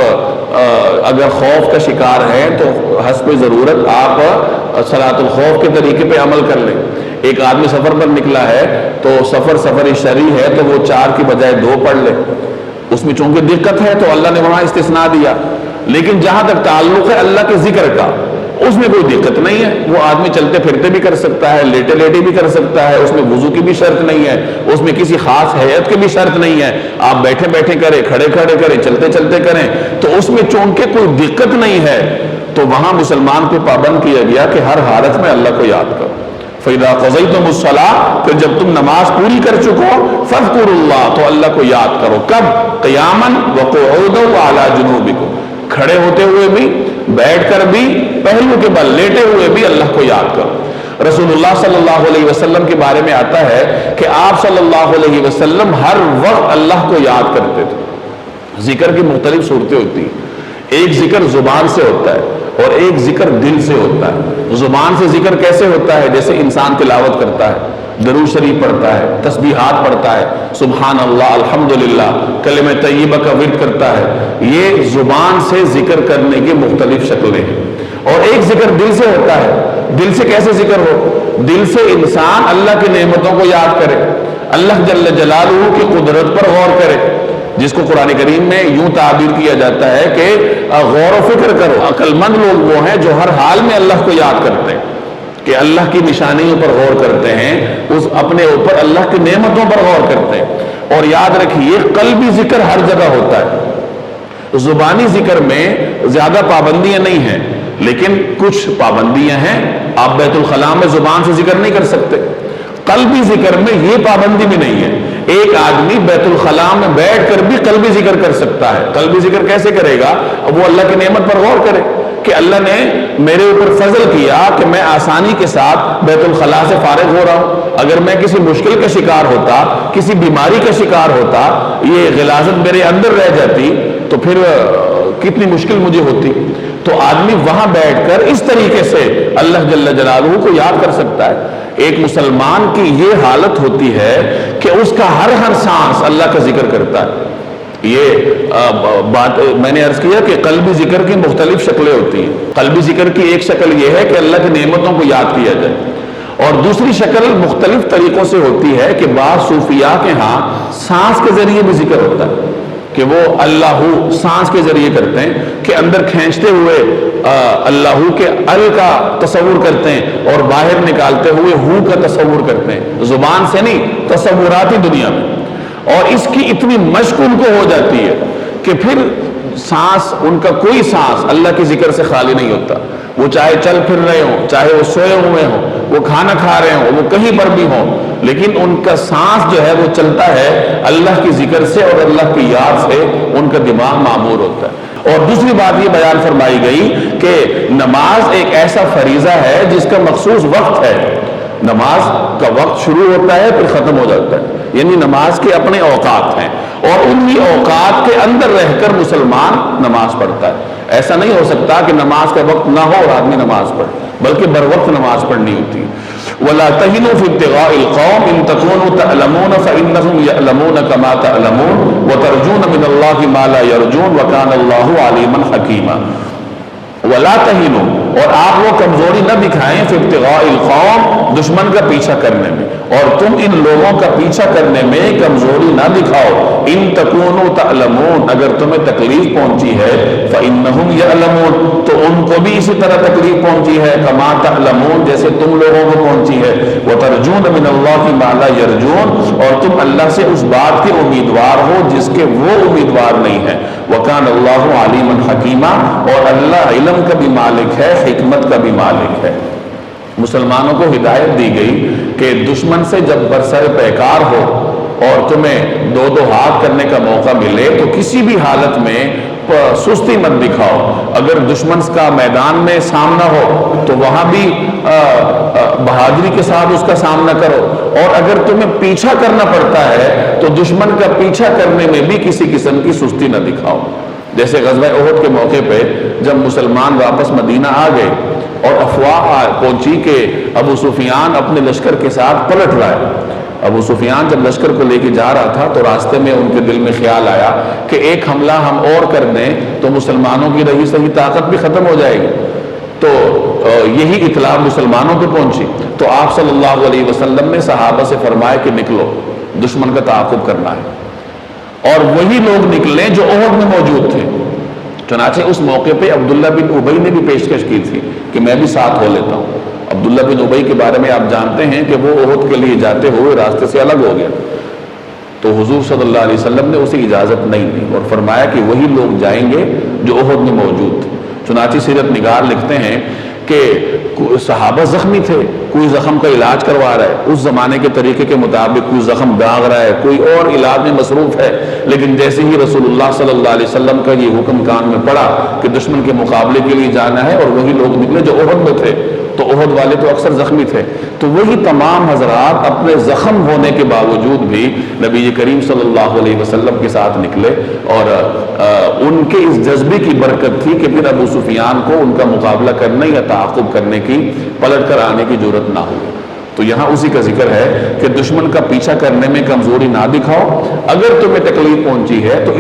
S1: اگر خوف کا شکار ہیں تو حسب ضرورت آپ صلاۃ الخوف کے طریقے پہ عمل کر لیں۔ ایک آدمی سفر پر نکلا ہے تو سفر شرعی ہے تو وہ 4 کی بجائے 2 پڑھ لے، اس میں چونکہ دقت ہے تو اللہ نے وہاں استثناء دیا۔ لیکن جہاں تک تعلق ہے اللہ کے ذکر کا، اس میں کوئی دقت نہیں ہے، وہ آدمی چلتے پھرتے بھی کر سکتا ہے، لیٹے لیٹے بھی کر سکتا ہے، اس میں وضو کی بھی شرط نہیں ہے، اس میں کسی خاص ہیئت کی بھی شرط نہیں ہے، آپ بیٹھے بیٹھے کریں، کھڑے کھڑے کریں، چلتے چلتے کریں، تو اس میں چونکہ کوئی دقت نہیں ہے تو وہاں مسلمان کو پابند کیا گیا کہ ہر حالت میں اللہ کو یاد کرو۔ فَإِذَا قَضَيْتُمُ الصَّلَاةَ پھر جب تم نماز پوری کر چکو فَاذْكُرُوا اللَّهَ تو اللہ کو یاد کرو، کب؟ قیاماً وَقُعُودًا وَعَلَىٰ جُنُوبِكُمْ کھڑے ہوتے ہوئے بھی، بیٹھ کر بھی، پہلو کے بل لیٹے ہوئے بھی اللہ کو یاد کرو۔ رسول اللہ صلی اللہ علیہ وسلم کے بارے میں آتا ہے کہ آپ صلی اللہ علیہ وسلم ہر وقت اللہ کو یاد کرتے تھے۔ ذکر کی مختلف صورتیں ہوتی ہیں، ایک ذکر زبان سے ہوتا ہے اور ایک ذکر دل سے ہوتا ہے۔ زبان سے ذکر کیسے ہوتا ہے؟ جیسے انسان تلاوت کرتا ہے، درود شریف پڑھتا ہے، تسبیحات پڑھتا ہے، سبحان اللہ، الحمدللہ، کلمہ طیبہ کا ورد کرتا ہے، یہ زبان سے ذکر کرنے کی مختلف شکلیں ہیں۔ اور ایک ذکر دل سے ہوتا ہے۔ دل سے کیسے ذکر ہو؟ دل سے انسان اللہ کی نعمتوں کو یاد کرے، اللہ جل جلالہ کی قدرت پر غور کرے، جس کو قرآن کریم میں یوں تعبیر کیا جاتا ہے کہ غور و فکر کرو۔ عقل مند لوگ وہ ہیں جو ہر حال میں اللہ کو یاد کرتے ہیں، کہ اللہ کی نشانیوں پر غور کرتے ہیں، اس اپنے اوپر اللہ کی نعمتوں پر غور کرتے ہیں۔ اور یاد رکھیے قلبی ذکر ہر جگہ ہوتا ہے، زبانی ذکر میں زیادہ پابندیاں نہیں ہیں، لیکن کچھ پابندیاں ہیں۔ آپ بیت الخلاء میں زبان سے ذکر نہیں کر سکتے، قلبی ذکر میں یہ پابندی بھی نہیں ہے۔ ایک آدمی بیت الخلاء میں بیٹھ کر بھی قلبی ذکر کر سکتا ہے۔ قلبی ذکر کیسے کرے گا؟ وہ اللہ کی نعمت پر غور کرے کہ اللہ نے میرے اوپر فضل کیا کہ میں آسانی کے ساتھ بیت الخلاء سے فارغ ہو رہا ہوں۔ اگر میں کسی مشکل کا شکار ہوتا، کسی بیماری کا شکار ہوتا، یہ غلاظت میرے اندر رہ جاتی تو پھر کتنی مشکل مجھے ہوتی۔ تو آدمی وہاں بیٹھ کر اس طریقے سے اللہ جل جلالہ کو یاد کر سکتا ہے۔ ایک مسلمان کی یہ حالت ہوتی ہے کہ اس کا ہر سانس اللہ کا ذکر کرتا ہے۔ یہ بات میں نے عرض کیا کہ قلبی ذکر کی مختلف شکلیں ہوتی ہیں۔ قلبی ذکر کی ایک شکل یہ ہے کہ اللہ کی نعمتوں کو یاد کیا جائے، اور دوسری شکل مختلف طریقوں سے ہوتی ہے کہ بعض صوفیاء کے ہاں سانس کے ذریعے بھی ذکر ہوتا ہے، کہ وہ اللہ سانس کے ذریعے کرتے ہیں، کہ اندر کھینچتے ہوئے اللہ کے ال کا تصور کرتے ہیں اور باہر نکالتے ہوئے ہو کا تصور کرتے ہیں، زبان سے نہیں، تصوراتی دنیا میں۔ اور اس کی اتنی مشق ان کو ہو جاتی ہے کہ پھر سانس، ان کا کوئی سانس اللہ کے ذکر سے خالی نہیں ہوتا۔ وہ چاہے چل پھر رہے ہوں، چاہے وہ سوئے ہوئے ہوں، وہ کھانا کھا رہے ہوں، وہ کہیں پر بھی ہوں، لیکن ان کا سانس جو ہے وہ چلتا ہے اللہ کی ذکر سے اور اللہ کی یاد سے، ان کا دماغ معمور ہوتا ہے۔ اور دوسری بات یہ بیان فرمائی گئی کہ نماز ایک ایسا فریضہ ہے جس کا مخصوص وقت ہے۔ نماز کا وقت شروع ہوتا ہے پھر ختم ہو جاتا ہے، یعنی نماز کے اپنے اوقات ہیں، اور انہی اوقات کے اندر رہ کر مسلمان نماز پڑھتا ہے۔ ایسا نہیں ہو سکتا کہ نماز کا وقت نہ ہو اور آدمی نماز پڑھے، بلکہ بر وقت نماز پڑھنی ہوتی ہے۔ وَلَا تَهِنُوا فِي ابْتِغَاءِ الْقَوْمِ إِن تَكُونُوا تَعْلَمُونَ فَإِنَّهُمْ يَعْلَمُونَ كَمَا تَعْلَمُونَ وَتَرْجُونَ مِنَ اللَّهِ مَا لَا يَرْجُونَ وَكَانَ اللَّهُ عَلِيمًا حَكِيمًا۔ وَلَا تَهِنُوا اور آپ وہ کمزوری نہ دکھائیں فِي ابْتِغَاءِ الْقَوْمِ دشمن کا پیچھا کرنے میں، اور تم ان لوگوں کا پیچھا کرنے میں کمزوری نہ دکھاؤ. ان تکونوا تعلمون، اگر تمہیں تکلیف پہنچی ہے فإنہم یعلمون، تو ان کو بھی اسی طرح تکلیف پہنچی ہے، کما تعلمون، جیسے تم لوگوں کو پہنچی ہے. وترجون من اللہ ما لا یرجون، اور تم اللہ سے اس بات کے امیدوار ہو جس کے وہ امیدوار نہیں ہے. وکان اللہ علیما حکیما، اور اللہ علم کا بھی مالک ہے، حکمت کا بھی مالک ہے. مسلمانوں کو ہدایت دی گئی کہ دشمن سے جب برسر پیکار ہو اور تمہیں دو دو ہاتھ کرنے کا موقع ملے تو کسی بھی حالت میں سستی مت دکھاؤ. اگر دشمن کا میدان میں سامنا ہو تو وہاں بھی بہادری کے ساتھ اس کا سامنا کرو، اور اگر تمہیں پیچھا کرنا پڑتا ہے تو دشمن کا پیچھا کرنے میں بھی کسی قسم کی سستی نہ دکھاؤ. جیسے غزوہ احد کے موقع پہ جب مسلمان واپس مدینہ آ گئے اور افواہ پہنچی کہ ابو سفیان اپنے لشکر کے ساتھ پلٹ رہا ہے. ابو سفیان جب لشکر کو لے کے جا رہا تھا تو راستے میں ان کے دل میں خیال آیا کہ ایک حملہ ہم اور کر دیں تو مسلمانوں کی رہی سہی طاقت بھی ختم ہو جائے گی. تو یہی اطلاع مسلمانوں کو پہنچی تو آپ صلی اللہ علیہ وسلم نے صحابہ سے فرمایا کہ نکلو، دشمن کا تعاقب کرنا ہے. اور وہی لوگ نکلے جو احد میں موجود تھے. چنانچہ اس موقع پہ عبداللہ بن ابی نے بھی پیشکش کی تھی کہ میں بھی ساتھ ہو لیتا ہوں. عبداللہ بن ابی کے بارے میں آپ جانتے ہیں کہ وہ احد کے لیے جاتے ہوئے راستے سے الگ ہو گیا، تو حضور صلی اللہ علیہ وسلم نے اسے اجازت نہیں دی اور فرمایا کہ وہی لوگ جائیں گے جو احد میں موجود تھے. چنانچہ سیرت نگار لکھتے ہیں کہ صحابہ زخمی تھے، کوئی زخم کا علاج کروا رہا ہے، اس زمانے کے طریقے کے مطابق کوئی زخم داغ رہا ہے، کوئی اور علاج میں مصروف ہے. لیکن جیسے ہی رسول اللہ صلی اللہ علیہ وسلم کا یہ حکم کان میں پڑا کہ دشمن کے مقابلے کے لیے جانا ہے، اور وہی لوگ نکلے جو احد میں تھے، تو احد والے تو اکثر زخمی تھے، تو وہی تمام حضرات اپنے زخم ہونے کے باوجود بھی نبی کریم صلی اللہ علیہ وسلم کے ساتھ نکلے. اور ان کے اس جذبے کی برکت تھی کہ پھر ابو سفیان کو ان کا مقابلہ کرنے یا تعاقب کرنے کی، پلٹ کر آنے کی ضرورت نہ ہوئی. تو یہاں اسی کا ذکر ہے کہ دشمن کا پیچھا کرنے میں کمزوری نہ دکھاؤ. اگر تمہیں تکلیف پہنچی ہے تو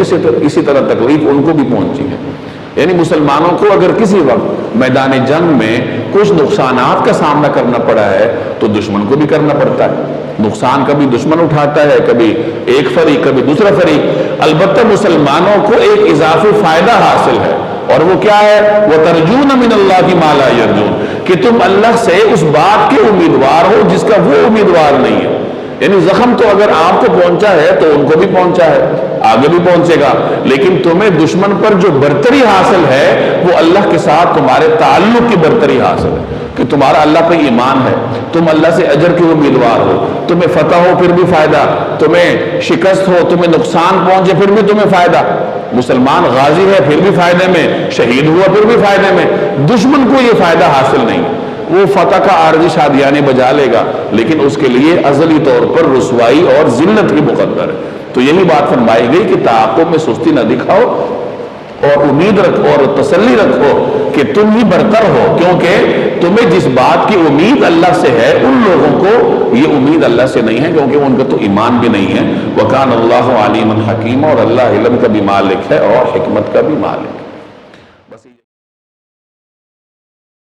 S1: اسی طرح تکلیف ان کو بھی پہنچی ہے. یعنی مسلمانوں کو اگر کسی وقت میدان جنگ میں کچھ نقصانات کا سامنا کرنا پڑا ہے تو دشمن کو بھی کرنا پڑتا ہے. نقصان کبھی دشمن اٹھاتا ہے، کبھی ایک فریق، کبھی دوسرا فریق. البتہ مسلمانوں کو ایک اضافی فائدہ حاصل ہے، اور وہ کیا ہے؟ وَتَرْجُونَ مِنَ اللَّهِ مَا لَا يَرْجُونَ، کہ تم اللہ سے اس بات کے امیدوار ہو جس کا وہ امیدوار نہیں ہے. یعنی زخم تو اگر آپ کو پہنچا ہے تو ان کو بھی پہنچا ہے، آگے بھی پہنچے گا، لیکن تمہیں دشمن پر جو برتری حاصل ہے وہ اللہ کے ساتھ تمہارے تعلق کی برتری حاصل ہے کہ تمہارا اللہ پہ ایمان ہے، تم اللہ سے اجر کے امیدوار ہو. تمہیں فتح ہو پھر بھی فائدہ، تمہیں شکست ہو، تمہیں نقصان پہنچے پھر بھی تمہیں فائدہ. مسلمان غازی ہے پھر بھی فائدے میں، شہید ہوا پھر بھی فائدے میں. دشمن کو یہ فائدہ حاصل نہیں. وہ فتح کا عارضی شادیانے بجا لے گا لیکن اس کے لیے ازلی طور پر رسوائی اور ذلت ہی مقدر ہے. تو یہی بات فرمائی گئی کہ تعاقب میں سستی نہ دکھاؤ، اور امید رکھو اور تسلی رکھو کہ تم ہی برتر ہو، کیونکہ تمہیں جس بات کی امید اللہ سے ہے ان لوگوں کو یہ امید اللہ سے نہیں ہے، کیونکہ ان کا تو ایمان بھی نہیں ہے. وَكَانَ اللَّهُ عَلِيمًا حَكِيمًا، اور اللہ علم کا بھی مالک ہے اور حکمت کا بھی مالک ہے.